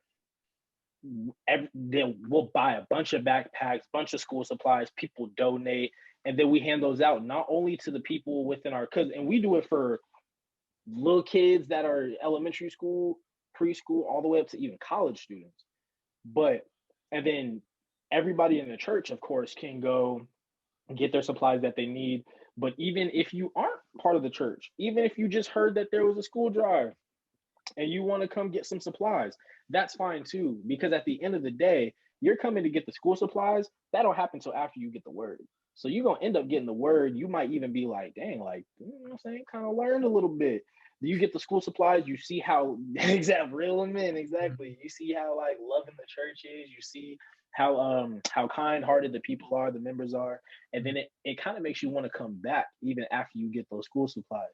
Then we'll buy a bunch of backpacks, bunch of school supplies, people donate, and then we hand those out not only to the people within our, cause and we do it for little kids that are elementary school, preschool, all the way up to even college students. But and then everybody in the church, of course, can go get their supplies that they need. But even if you aren't part of the church, even if you just heard that there was a school drive and you want to come get some supplies, that's fine too. Because at the end of the day, you're coming to get the school supplies. That'll happen until after you get the word. So you're gonna end up getting the word. You might even be like, dang, like, you know what I'm saying, kind of learned a little bit. You get the school supplies, you see how exact real men, exactly. You see how like loving the church is, you see how kind hearted the people are, the members are, and then it kind of makes you want to come back even after you get those school supplies.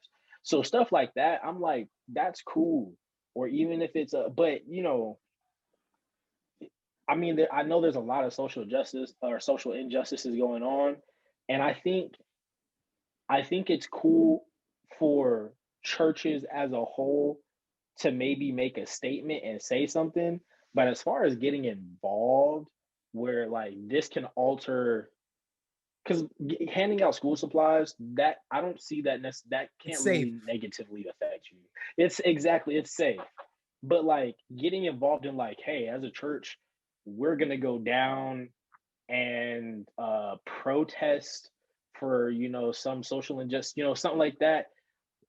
So stuff like that, I'm like, that's cool. Or even if it's a, but you know, I mean, I know there's a lot of social justice or social injustices going on, and I think it's cool for churches as a whole to maybe make a statement and say something. But as far as getting involved, where like this can alter, because handing out school supplies, that I don't see that It's can't safe. really negatively affect you. It's exactly, it's safe. But like getting involved in like, hey, as a church, we're gonna go down and protest for, you know, some social injustice, you know, something like that.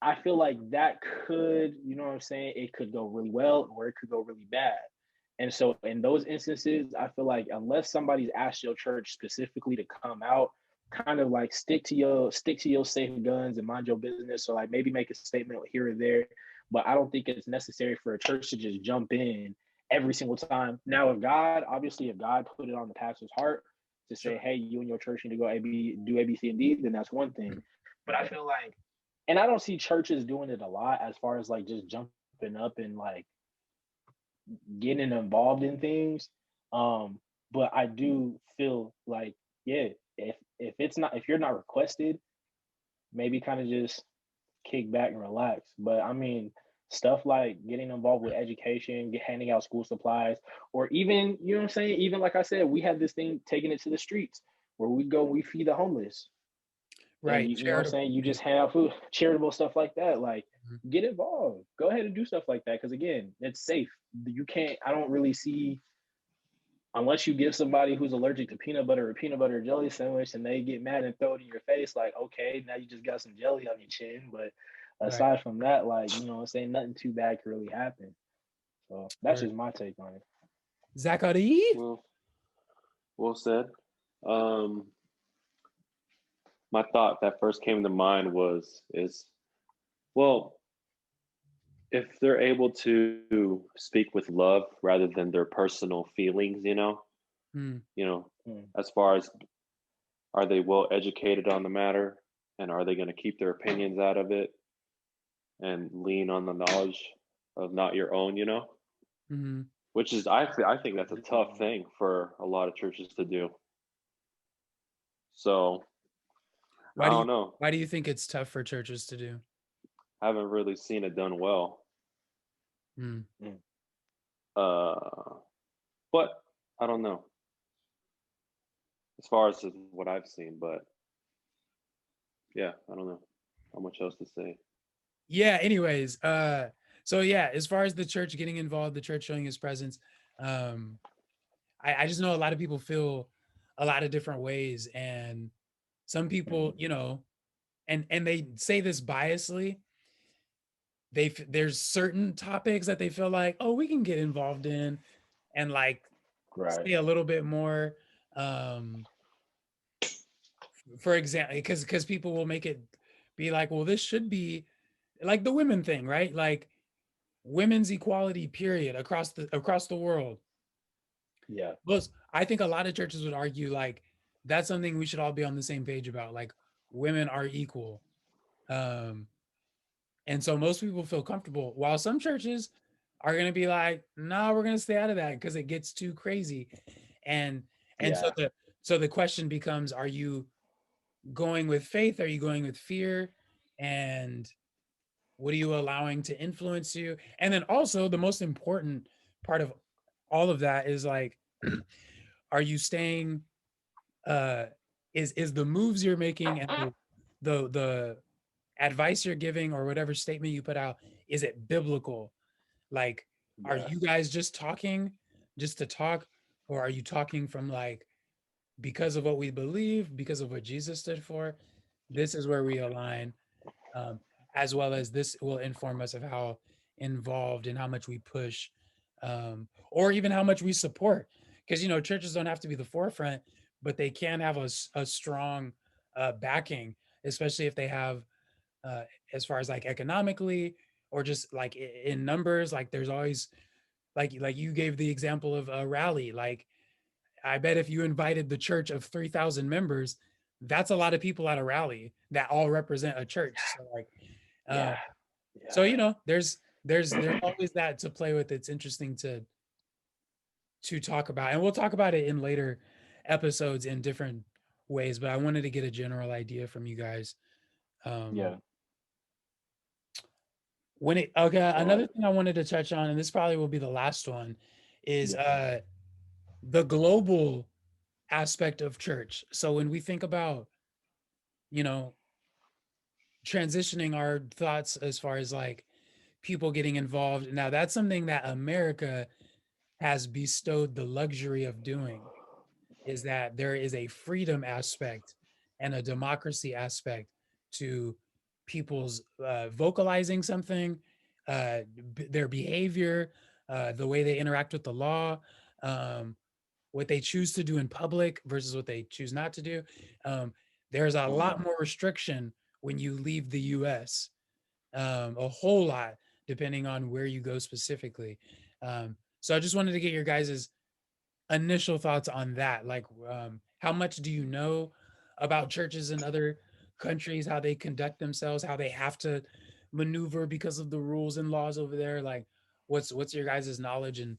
I feel like that could, you know what I'm saying, it could go really well or it could go really bad. And so in those instances, I feel like unless somebody's asked your church specifically to come out, kind of like stick to your safe guns and mind your business. So like maybe make a statement here or there. But I don't think it's necessary for a church to just jump in every single time. Now, if God put it on the pastor's heart to say, Sure. hey, you and your church need to go do A, B, C, and D, then that's one thing. But I feel like, and I don't see churches doing it a lot as far as like just jumping up and like getting involved in things. Um, but I do feel like, yeah, if you're not requested, maybe kind of just kick back and relax. But I mean, stuff like getting involved with education, handing out school supplies, or even, you know what I'm saying, even like I said, we had this thing taking it to the streets where we go, we feed the homeless, and Right. you know what I'm Charitable. saying, you just hand out food, charitable stuff like that. Like, Mhm. get involved, go ahead and do stuff like that, because again, it's safe. You can't, I don't really see, unless you give somebody who's allergic to peanut butter a peanut butter jelly sandwich and they get mad and throw it in your face, like, okay, now you just got some jelly on your chin. But Right. aside from that, like, you know what I'm saying, nothing too bad could really happen. So that's Word. just my take on it. Zachary? Well, well said. Um, my thought that first came to mind is well, if they're able to speak with love rather than their personal feelings, Hmm. you know, Mm. as far as are they well educated on the matter and are they going to keep their opinions out of it? and lean on the knowledge of not your own, Hmm. which is I think that's a tough thing for a lot of churches to do. So I Why do you don't know. why do you think it's tough for churches to do? I haven't really seen it done well. Mm. Mm. Uh, but I don't know as far as what I've seen. But yeah, I don't know how much else to say. Yeah, anyways, so yeah, as far as the church getting involved, the church showing his presence, um, I just know a lot of people feel a lot of different ways, and some people, and they say this biasly. There's certain topics that they feel like, oh, we can get involved in, and like Right. say a little bit more. Um, for example, because people will make it be like, well, this should be like the women thing, right? Like women's equality, period, across the world. Yeah. Plus, I think a lot of churches would argue like that's something we should all be on the same page about. Like women are equal. Um, and so most people feel comfortable, while some churches are gonna be like, nah, we're gonna stay out of that because it gets too crazy. And and so Yeah. the question becomes, are you going with faith? Are you going with fear? And what are you allowing to influence you? And then also the most important part of all of that is like, are you staying uh is the moves you're making and the advice you're giving or whatever statement you put out, is it biblical? Like, are Yeah. you guys just talking just to talk, or are you talking from like, because of what we believe, because of what Jesus stood for, this is where we align, um, as well as this will inform us of how involved and how much we push, or even how much we support. Because churches don't have to be the forefront, but they can have a strong backing, especially if they have, uh, as far as like economically or just like in numbers. Like there's always like you gave the example of a rally. Like I bet if you invited the church of 3,000 members, that's a lot of people at a rally that all represent a church. So like, uh, Yeah. so Yeah. there's always that to play with. It's interesting to talk about, and we'll talk about it in later episodes in different ways. But I wanted to get a general idea from you guys. Um, Yeah. when it okay, So another thing I wanted to touch on, and this probably will be the last one, is yeah. the global aspect of church. So when we think about, you know, transitioning our thoughts as far as like people getting involved. Now, that's something that America has bestowed the luxury of doing, is that there is a freedom aspect and a democracy aspect to people's vocalizing something, their behavior, the way they interact with the law, um, what they choose to do in public versus what they choose not to do. Um, there's a lot more restriction when you leave the US, a whole lot, depending on where you go specifically. So I just wanted to get your guys' initial thoughts on that. Like, how much do you know about churches in other countries, how they conduct themselves, how they have to maneuver because of the rules and laws over there? Like, what's your guys' knowledge and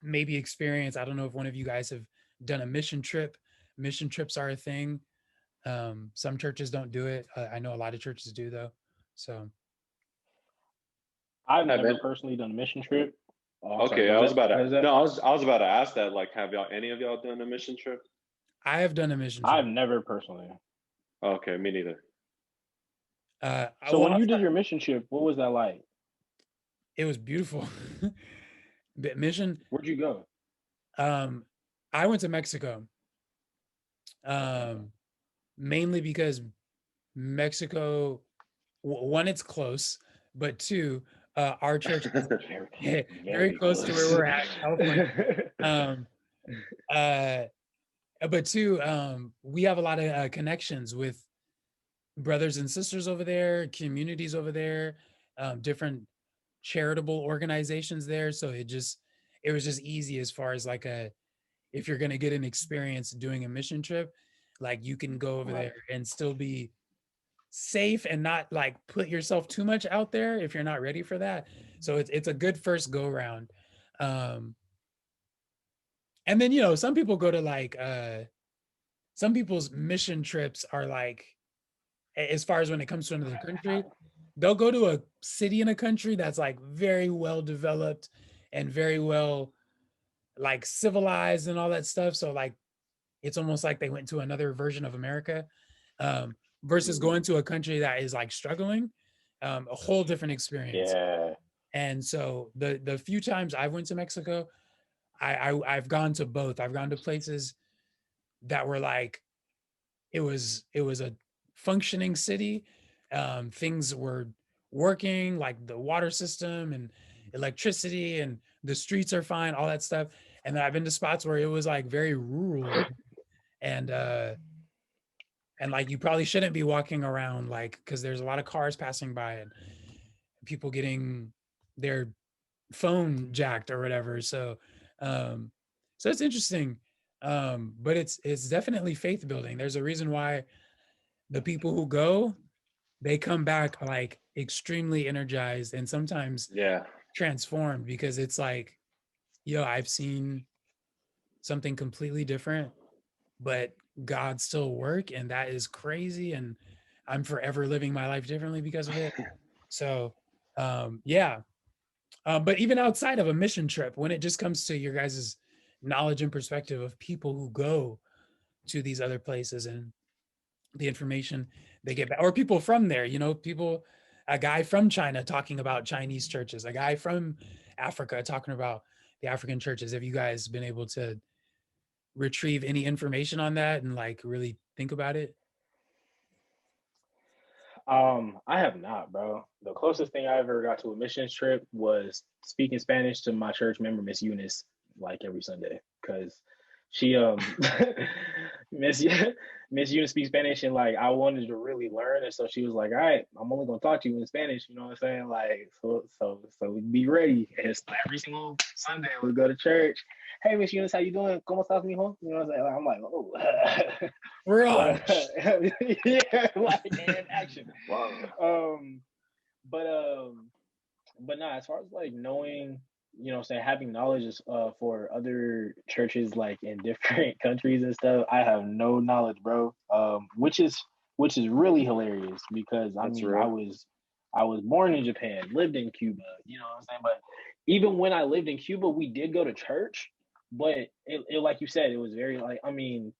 maybe experience? I don't know if one of you guys have done a mission trip. Mission trips are a thing. Some churches don't do it. I know a lot of churches do though. So I've I never haven't. personally done a mission trip. Oh, I'm sorry. Okay, What was that? What is that? I was about to ask that. Like, have y'all any of y'all done a mission trip? I have done a mission I've trip. never personally. Okay, me neither. So Well, when you did your mission trip, what was that like? it was beautiful. Mission. Where'd you go? Um, I went to Mexico. Okay. Um, Mainly because Mexico, one, it's close, but two, our church is Very, very very close to where close. we're at, California. Um, uh, but two, we have a lot of connections with brothers and sisters over there, communities over there, different charitable organizations there. So it was just easy as far as like if you're going to get an experience doing a mission trip, like you can go over Right. there and still be safe and not like put yourself too much out there if you're not ready for that. So it's a good first go round. Um, and then some people go to like some people's mission trips are like, as far as when it comes to another country, they'll go to a city in a country that's like very well developed and very well like civilized and all that stuff. So like it's almost like they went to another version of America, versus going to a country that is like struggling, a whole different experience. Yeah. And so the few times I went to Mexico, I've gone to both. I've gone to places that were like, it was a functioning city. Things were working, like the water system and electricity, and the streets are fine, all that stuff. And then I've been to spots where it was like very rural, and like you probably shouldn't be walking around, like, because there's a lot of cars passing by and people getting their phone jacked or whatever. Um so it's interesting. But it's definitely faith building. There's a reason why the people who go, they come back like extremely energized and sometimes Yeah. transformed, because it's like, I've seen something completely different, but God still work, and that is crazy, and I'm forever living my life differently because of it. So yeah. But even outside of a mission trip, when it just comes to your guys' knowledge and perspective of people who go to these other places and the information they get back, or people from there, people, a guy from China talking about Chinese churches, a guy from Africa talking about the African churches. Have you guys been able to retrieve any information on that and like really think about it? I have not, bro. The closest thing I ever got to a missions trip was speaking Spanish to my church member, Miss Eunice, like every Sunday, because she Miss Miss Eunice speaks Spanish, and like I wanted to really learn, and so she was like, "All right, I'm only gonna talk to you in Spanish." You know what I'm saying? Like, so we'd be ready. And it's every single Sunday we go to church. Hey, Miss Eunice, how you doing? ¿Cómo estás, mijo? You know what I'm saying? Like, I'm like, oh. Raj. Yeah, like in action. Um, but but nah, as far as like knowing, saying having knowledge is for other churches like in different countries and stuff, I have no knowledge, bro. Which is really hilarious because I That's mean real. I was born in Japan, lived in Cuba, you know what I'm saying? But even when I lived in Cuba, we did go to church, but it like you said, it was very like, I mean,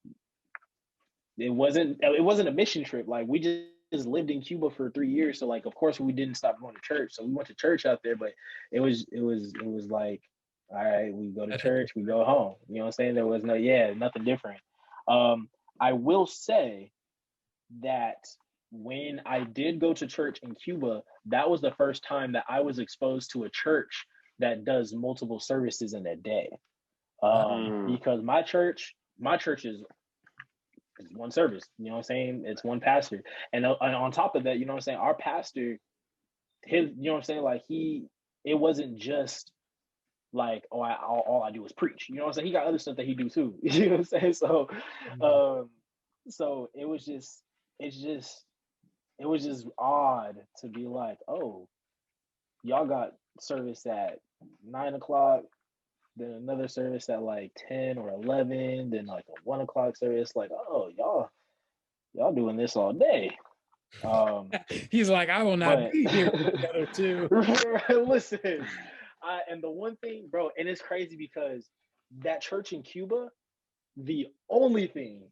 it wasn't a mission trip. Like we just lived in Cuba for 3 years, so like of course we didn't stop going to church. So we went to church out there, but it was like, all right, we go to Nothing church, we go home. You know what I'm saying? There was nothing different. I will say that when I did go to church in Cuba, that was the first time that I was exposed to a church that does multiple services in a day. different. Mm. Because my church is one service. You know what I'm saying? It's one pastor, and on top of that, you know what I'm saying? Our pastor, his, you know what I'm saying? Like it wasn't just like, oh, all I do is preach. You know what I'm saying? He got other stuff that he do too. You know what I'm saying? So, Mhm. um, so it was just odd to be like, oh, y'all got service at 9 o'clock, then another service at like 10 or 11, then like a 1 o'clock service. Like, oh, y'all doing this all day. Um, He's like, I will not but be here for the other two. listen, and the one thing, bro, and it's crazy because that church in Cuba, the only thing,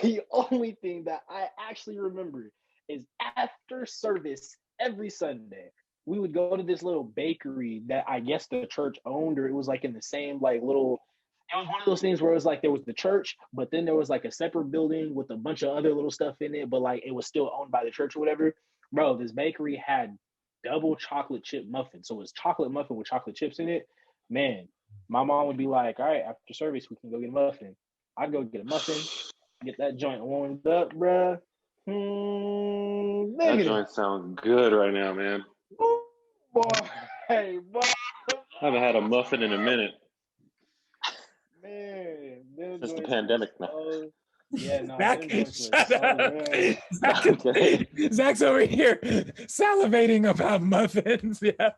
the only thing that I actually remember is after service every Sunday, we would go to this little bakery that I guess the church owned, or it was like in the same like little. It was one of those things where it was like there was the church, but then there was like a separate building with a bunch of other little stuff in it, but like it was still owned by the church or whatever. Bro, this bakery had double chocolate chip muffins, so it was chocolate muffin with chocolate chips in it. Man, my mom would be like, "All right, after service, we can go get a muffin." I'd go get a muffin, get that joint warmed up, bruh. That Negative. joint sounds good right now, man. Woo, boy, hey, boy. I haven't had a muffin in a minute Man, them since the joints were pandemic now. so Yeah, no, Zach, them joints was shut so up. good. Zach's over here salivating about muffins. Yeah.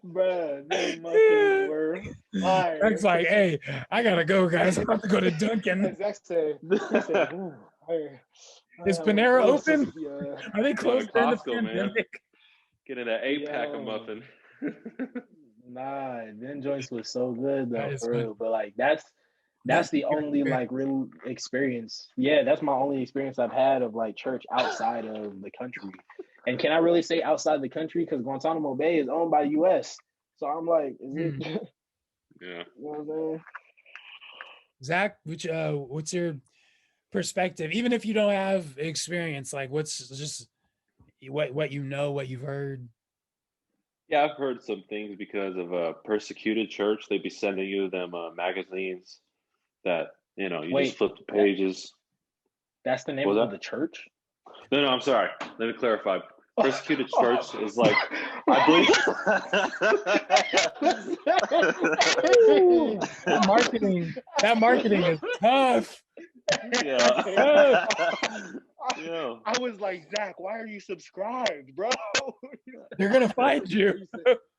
Bruh, them muffins were Zach's fire. like, hey, I gotta go, guys. I'm about to go to Dunkin'. And Zach said, he said, "Ooh, Is I was Panera close." open? Yeah, Are they Going to closed during the Costco, man. pandemic? Getting an 8-pack of yo, muffin. nah, them joints was so good That though, is for funny. real. But like that's That's the your only like experience. real experience. Yeah, that's my only experience I've had of like church outside of the country. And can I really say outside the country? Because Guantanamo Bay is owned by the U.S. So I'm like, is it? Hmm. Yeah. You know what I'm saying? Zach, what's your perspective? Even if you don't have experience, like what's just what you know, what you've heard. Yeah, I've heard some things because of a persecuted church. They'd be sending you them magazines that, you just Wait, flip the that pages. that's the name What was of that? the church? No, I'm sorry. Let me clarify. Persecuted church Oh. is like, I believe. Ooh, that marketing is tough. Yeah. Tough. Yeah. I was like, Zach, why are you subscribed, bro? They're gonna find you.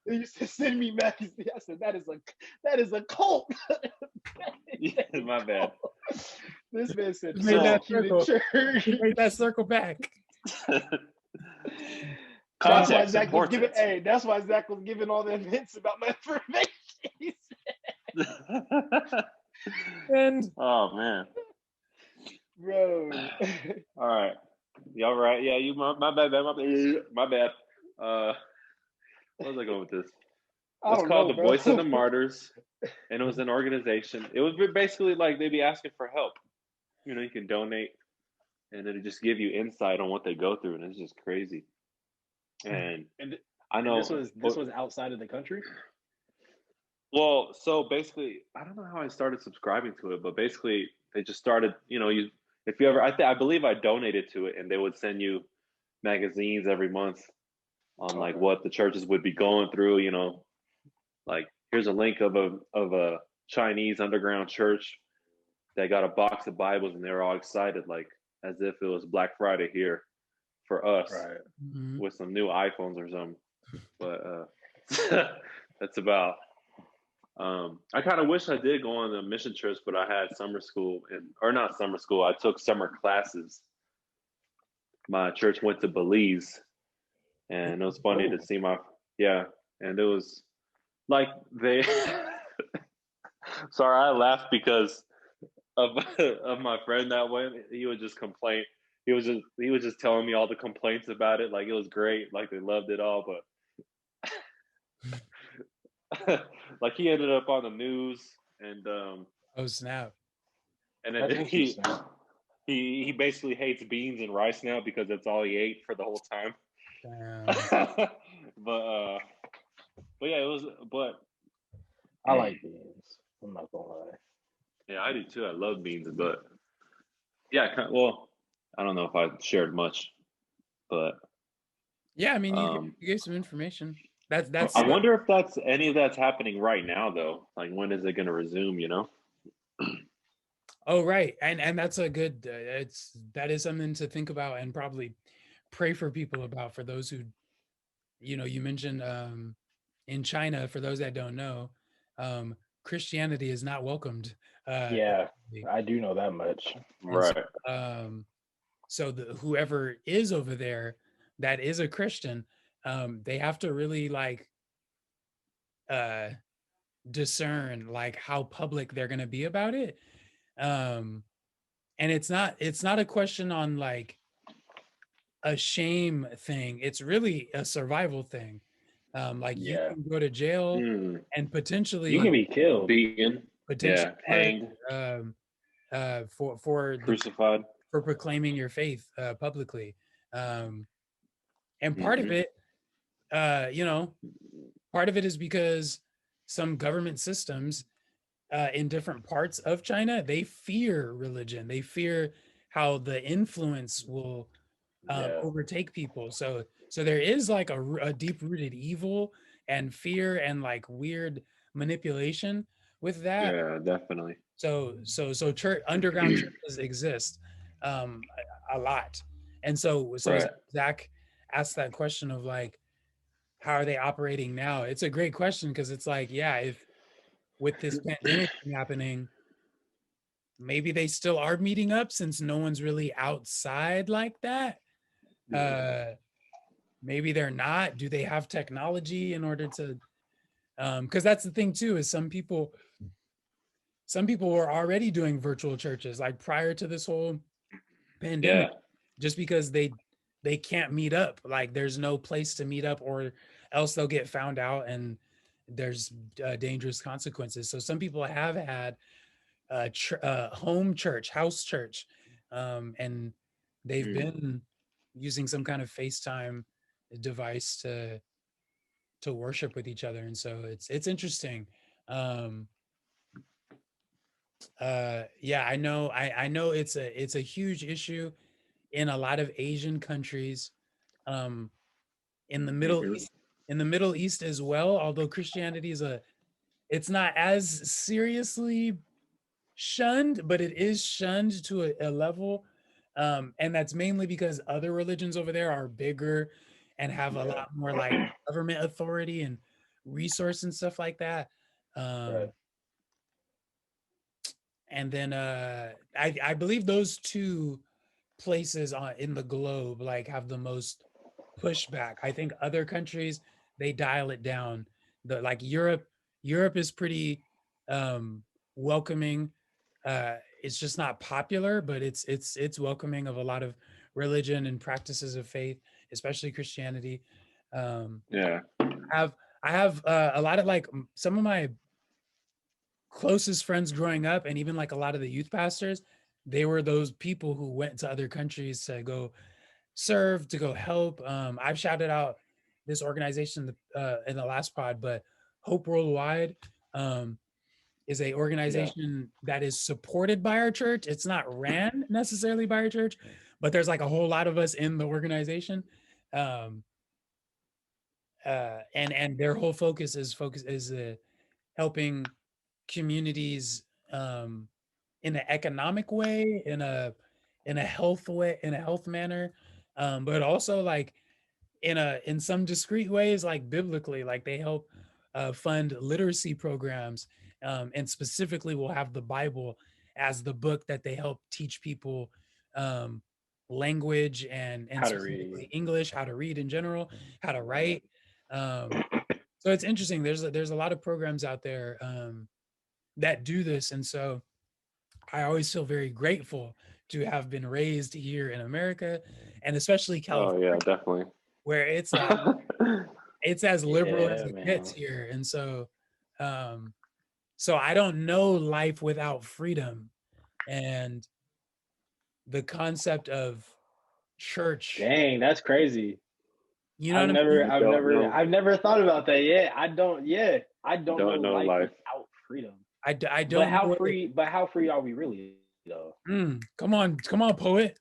They used to send me magazines. I said, that is a cult. Yeah, my bad. This man said Just made that persecuted circle. church. Made that circle back. That's why Context Zach was giving. important. Hey, that's why Zach was giving all the hints about my information. He said, And Oh man. bro. All right. Y'all right? Yeah, my bad, my bad. Where was I going with this? I It's don't called know, the Voice of the bro. Martyrs, and it was an organization. It was basically like they'd be asking for help. You can donate, and it'll just give you insight on what they go through, and it's just crazy. And And, I and this know, was outside of the country. well, so basically, I don't know how I started subscribing to it, but basically, they just started. If you ever, I believe I donated to it, and they would send you magazines every month on like Okay. what the churches would be going through. Like here's a link of a Chinese underground church that got a box of Bibles, and they were all excited, like as if it was Black Friday here for us Right. mhm. with some new iPhones or something. But that's about. I kind of wish I did go on the mission trips, but I had summer school or not summer school. I took summer classes. My church went to Belize, and it was funny to Oh, see yeah, and it was like they. Sorry, I laughed because of of my friend that went. He would just complain. He was just telling me all the complaints about it. Like it was great. Like they loved it all, but like he ended up on the news, Oh snap. and that's then he interesting. he basically hates beans and rice now because that's all he ate for the whole time. Damn. but yeah, it was. But I like beans. I'm not gonna lie. yeah, I do too. I love beans, but yeah, well, I don't know if I shared much, but Yeah, I mean um, you gave some information. That's I wonder if that's any of that's happening right now, though. Like, when is it going to resume? oh right. And that's a good that is something to think about and probably pray for people about for those who you mentioned in China, for those that don't know, Christianity is not welcomed. Yeah, Openly. I do know that much. And so, Right. so whoever is over there that is a Christian, they have to really like uh, discern like how public they're going to be about it. Um, and it's not a question on like a shame thing. It's really a survival thing. Like you Yeah, can go to jail Mm. and you can potentially be killed. Beaten. potentially Yeah. murdered Hanged. for Crucified. proclaiming your faith publicly. Um, and part of Hmm. it, you know, part of it is because some government systems in different parts of China, they fear religion. They fear how the influence will Yeah, overtake people. So there is like a deep rooted evil and fear and like weird manipulation with that. Yeah, definitely. So church underground churches exist a lot. And so Right. Zach asked that question of like, how are they operating now? It's a great question because it's like, yeah, if with this pandemic thing happening, maybe they still are meeting up since no one's really outside like that. Uh maybe they're not. Do they have technology in order to because that's the thing too, is some people were already doing virtual churches like prior to this whole pandemic, Yeah. just because they can't meet up, like there's no place to meet up or else they'll get found out and there's dangerous consequences. So some people have had home church, house church, and they've Mm. been using some kind of FaceTime device to worship with each other. And so it's interesting. um yeah, I know it's a huge issue in a lot of Asian countries, um in the Middle Mm-hmm. East, in the Middle East as well, although Christianity is a it's not as seriously shunned, but it is shunned to a level, and that's mainly because other religions over there are bigger and have a Yeah. lot more like government authority and resource and stuff like that. Right. um and then I believe those two places on in the globe like have the most pushback. I think other countries, they dial it down. The like Europe is pretty um welcoming. It's just not popular, but it's welcoming of a lot of religion and practices of faith, especially Christianity. Um Yeah. I have I have a lot of like some of my closest friends growing up, and even like a lot of the youth pastors, they were those people who went to other countries to go serve, to go help. I've shouted out this organization in the last pod, but Hope Worldwide um, is a Yeah. organization that is supported by our church. It's not ran necessarily by our church, but there's like a whole lot of us in the organization. Um, and their whole focus is helping communities um, in an economic way, in a health way, in a health manner, but also like in some discrete ways, like biblically, like they help fund literacy programs, and specifically will have the Bible as the book that they help teach people um, language and How to read. specifically English, how to read in general, how to write. Um, so it's interesting. There's a lot of programs out there that do this, and so I always feel very grateful to have been raised here in America, and especially Oh yeah, California, definitely. where it's as liberal as Yeah, it gets man. here. And um so I don't know life without freedom, and the concept of church, Dang, that's crazy. you know what I'm saying? Don't know. I've never thought about that. Yeah, I don't. Yeah, I don't know Don't know life life. without freedom. I But don't know how what it, free? But how free are we really though? come on poet.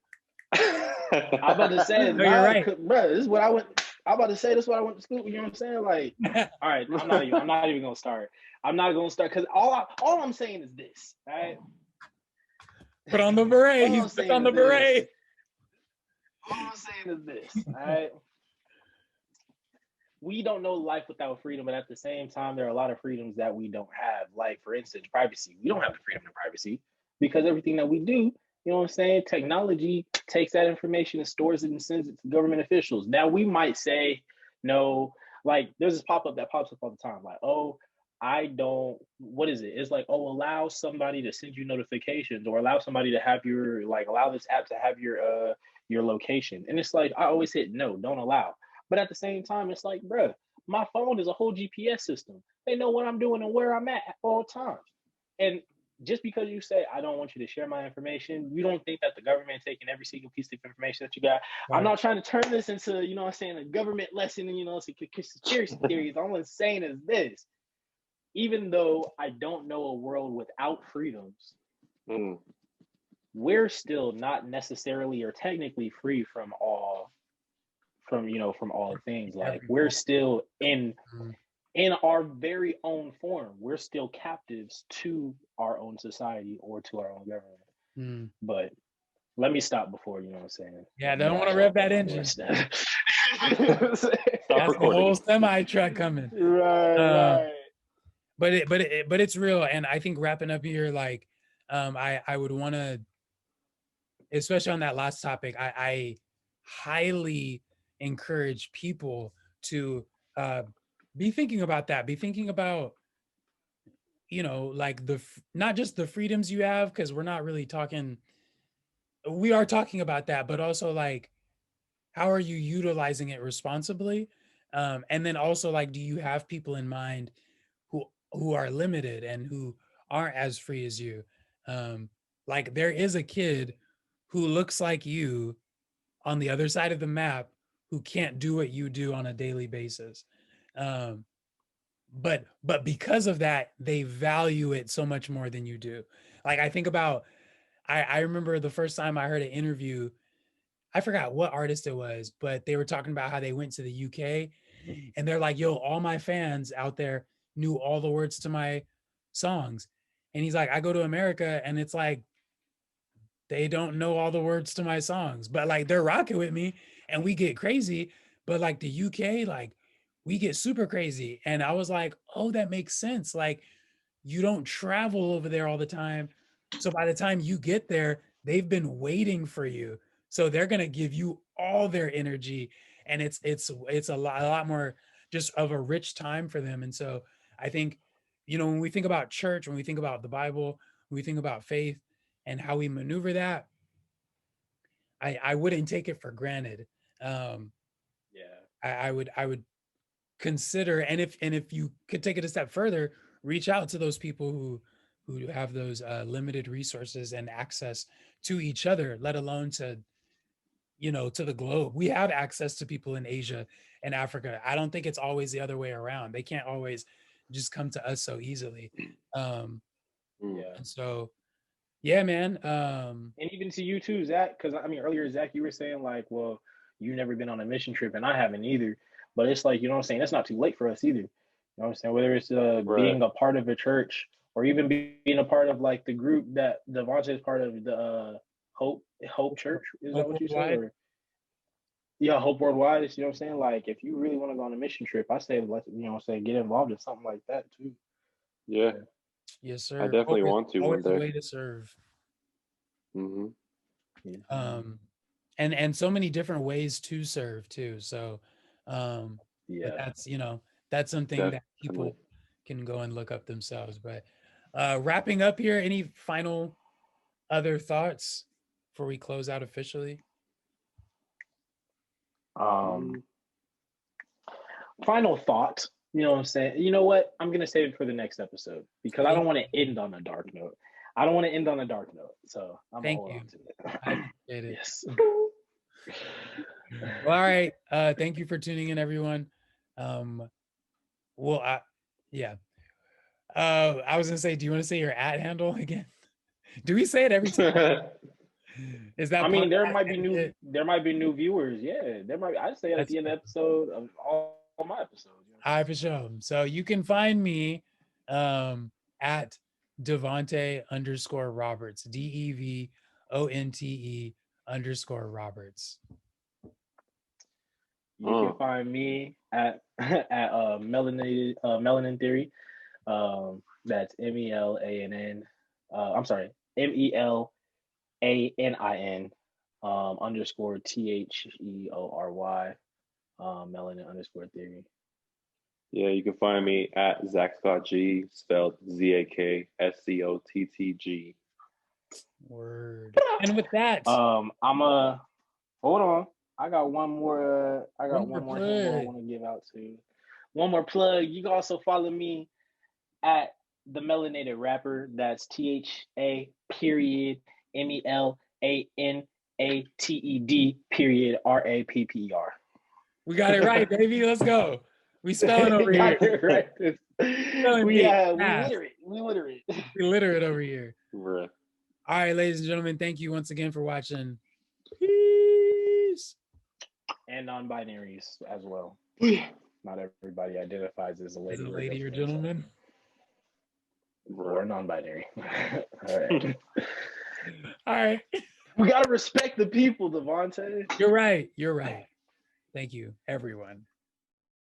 I'm about to say, No, you're nah, right. bro. This is what I went. I'm about to say this is what I went to school. You know what I'm saying? Like, all right, I'm not even gonna start. I'm not gonna start because all I'm saying is this. All right. Put on the beret. All He's I'm put saying on is the this. beret. All I'm saying is this. All right. We don't know life without freedom, but at the same time, there are a lot of freedoms that we don't have. Like, for instance, privacy. We don't have the freedom of privacy because everything that we do, you know what I'm saying? Technology takes that information and stores it and sends it to government officials. Now, we might say, no, like, there's this pop up that pops up all the time. Like, oh, I don't, what is it? It's like, oh, allow somebody to send you notifications or allow somebody to have your, like, allow this app to have your location. And it's like, I always hit no, don't allow. But at the same time, it's like, bro, my phone is a whole GPS system. They know what I'm doing and where I'm at all times. And just because you say I don't want you to share my information, you don't think that the government taking every single piece of information that you got. I'm Right. not trying to turn this into, you know what I'm saying, a government lesson and, you know, it's a conspiracy theories. All I'm saying is this. Even though I don't know a world without freedoms, Mm, we're still not necessarily or technically free from all things. Like we're Everything. still in Mhm. in our very own form, we're still captives to our own society or to our own government. Mm. But let me stop before, you know what I'm saying? Yeah, don't want to rev that engine. Stop That's the recording. whole semi truck coming. Right. But it's real, and I think wrapping up here, like, I would want to, especially on that last topic, I highly encourage people to be thinking about that. Be thinking about, like not just the freedoms you have, because we're not really talking. We are talking about that, but also like, how are you utilizing it responsibly? And then also, like, do you have people in mind who are limited and who aren't as free as you? Like, there is a kid who looks like you on the other side of the map who can't do what you do on a daily basis. Um, but because of that, they value it so much more than you do. Like, I think about, I remember the first time I heard an interview, I forgot what artist it was, but they were talking about how they went to the UK, and they're like, yo, all my fans out there knew all the words to my songs. And he's like, I go to America and it's like, they don't know all the words to my songs, but like, they're rocking with me and we get crazy. But like the UK, like, we get super crazy. And I was like, oh, that makes sense. Like, you don't travel over there all the time. So by the time you get there, they've been waiting for you. So they're gonna give you all their energy. And it's a lot more just of a rich time for them. And so I think, when we think about church, when we think about the Bible, when we think about faith and how we maneuver that, I wouldn't take it for granted. Um, Yeah. I would consider, and if you could take it a step further, reach out to those people who have those limited resources and access to each other, let alone to the globe. We have access to people in Asia and Africa. I don't think it's always the other way around. They can't always just come to us so easily. um Yeah. and so, yeah, man. And even to you too, Zach, because I mean earlier, Zach, you were saying like, well, you've never been on a mission trip and I haven't either. But it's like, you know what I'm saying? It's not too late for us either. You know what I'm saying? Whether it's Right. being a part of a church or even being a part of like the group that Devontae is part of, the Hope Church. Is that Hope what you said? Worldwide. Or yeah, Hope Worldwide. You know what I'm saying? Like if you really want to go on a mission trip, I say let's, you know what I'm saying, get involved in something like that too. Yeah. Yes, I sir. definitely want to one Always a day. way to serve. Mm-hmm. Yeah. And so many different ways to serve too. So, but Yeah. that's something that Definitely. people can go and look up themselves. But wrapping up here, any final other thoughts before we close out officially? Um, Final thought. You know what I'm saying? You know what? I'm gonna save it for the next episode because I Thank don't want to end on a dark note. I don't want to end on a dark note, so I'm gonna thank hold you. on to I it. appreciate it. Yes. Well, all right. Thank you for tuning in, everyone. Um, well, yeah. I was gonna say, do you want to say your ad handle again? Do we say it every time? Is that I part mean, of there that might be etiquette? new viewers. Yeah, there might be. I say it at That's the end of the episode of all my episodes. You know I for sure. So you can find me at Devonte_Roberts, DEVONTE_Roberts. You can find me at at Melanin Theory. That's MELANN. I'm sorry, MELANIN underscore THEORY. Melanin underscore theory. Yeah, you can find me at Zach Scott G, spelled ZAKSCOTTG. Word. And with that, I'm a hold on. I got one more. I got one more one more handle I plug. want to give out to. One more plug. You can also follow me at the Melanated Rapper. That's THA period MELANATED period RAPPER. We got it right, baby. Let's go. We spelling over here. Got it right. Spelling bee. We Fast. literate. We literate. We literate over here. Bruh. All right, ladies and gentlemen, thank you once again for watching. Peace. And non-binaries as well. not everybody identifies as a Is lady, a or lady or gentleman, gentleman? or non-binary. All right. All right. We gotta respect the people, Devontae. You're right. You're right. Thank you, everyone.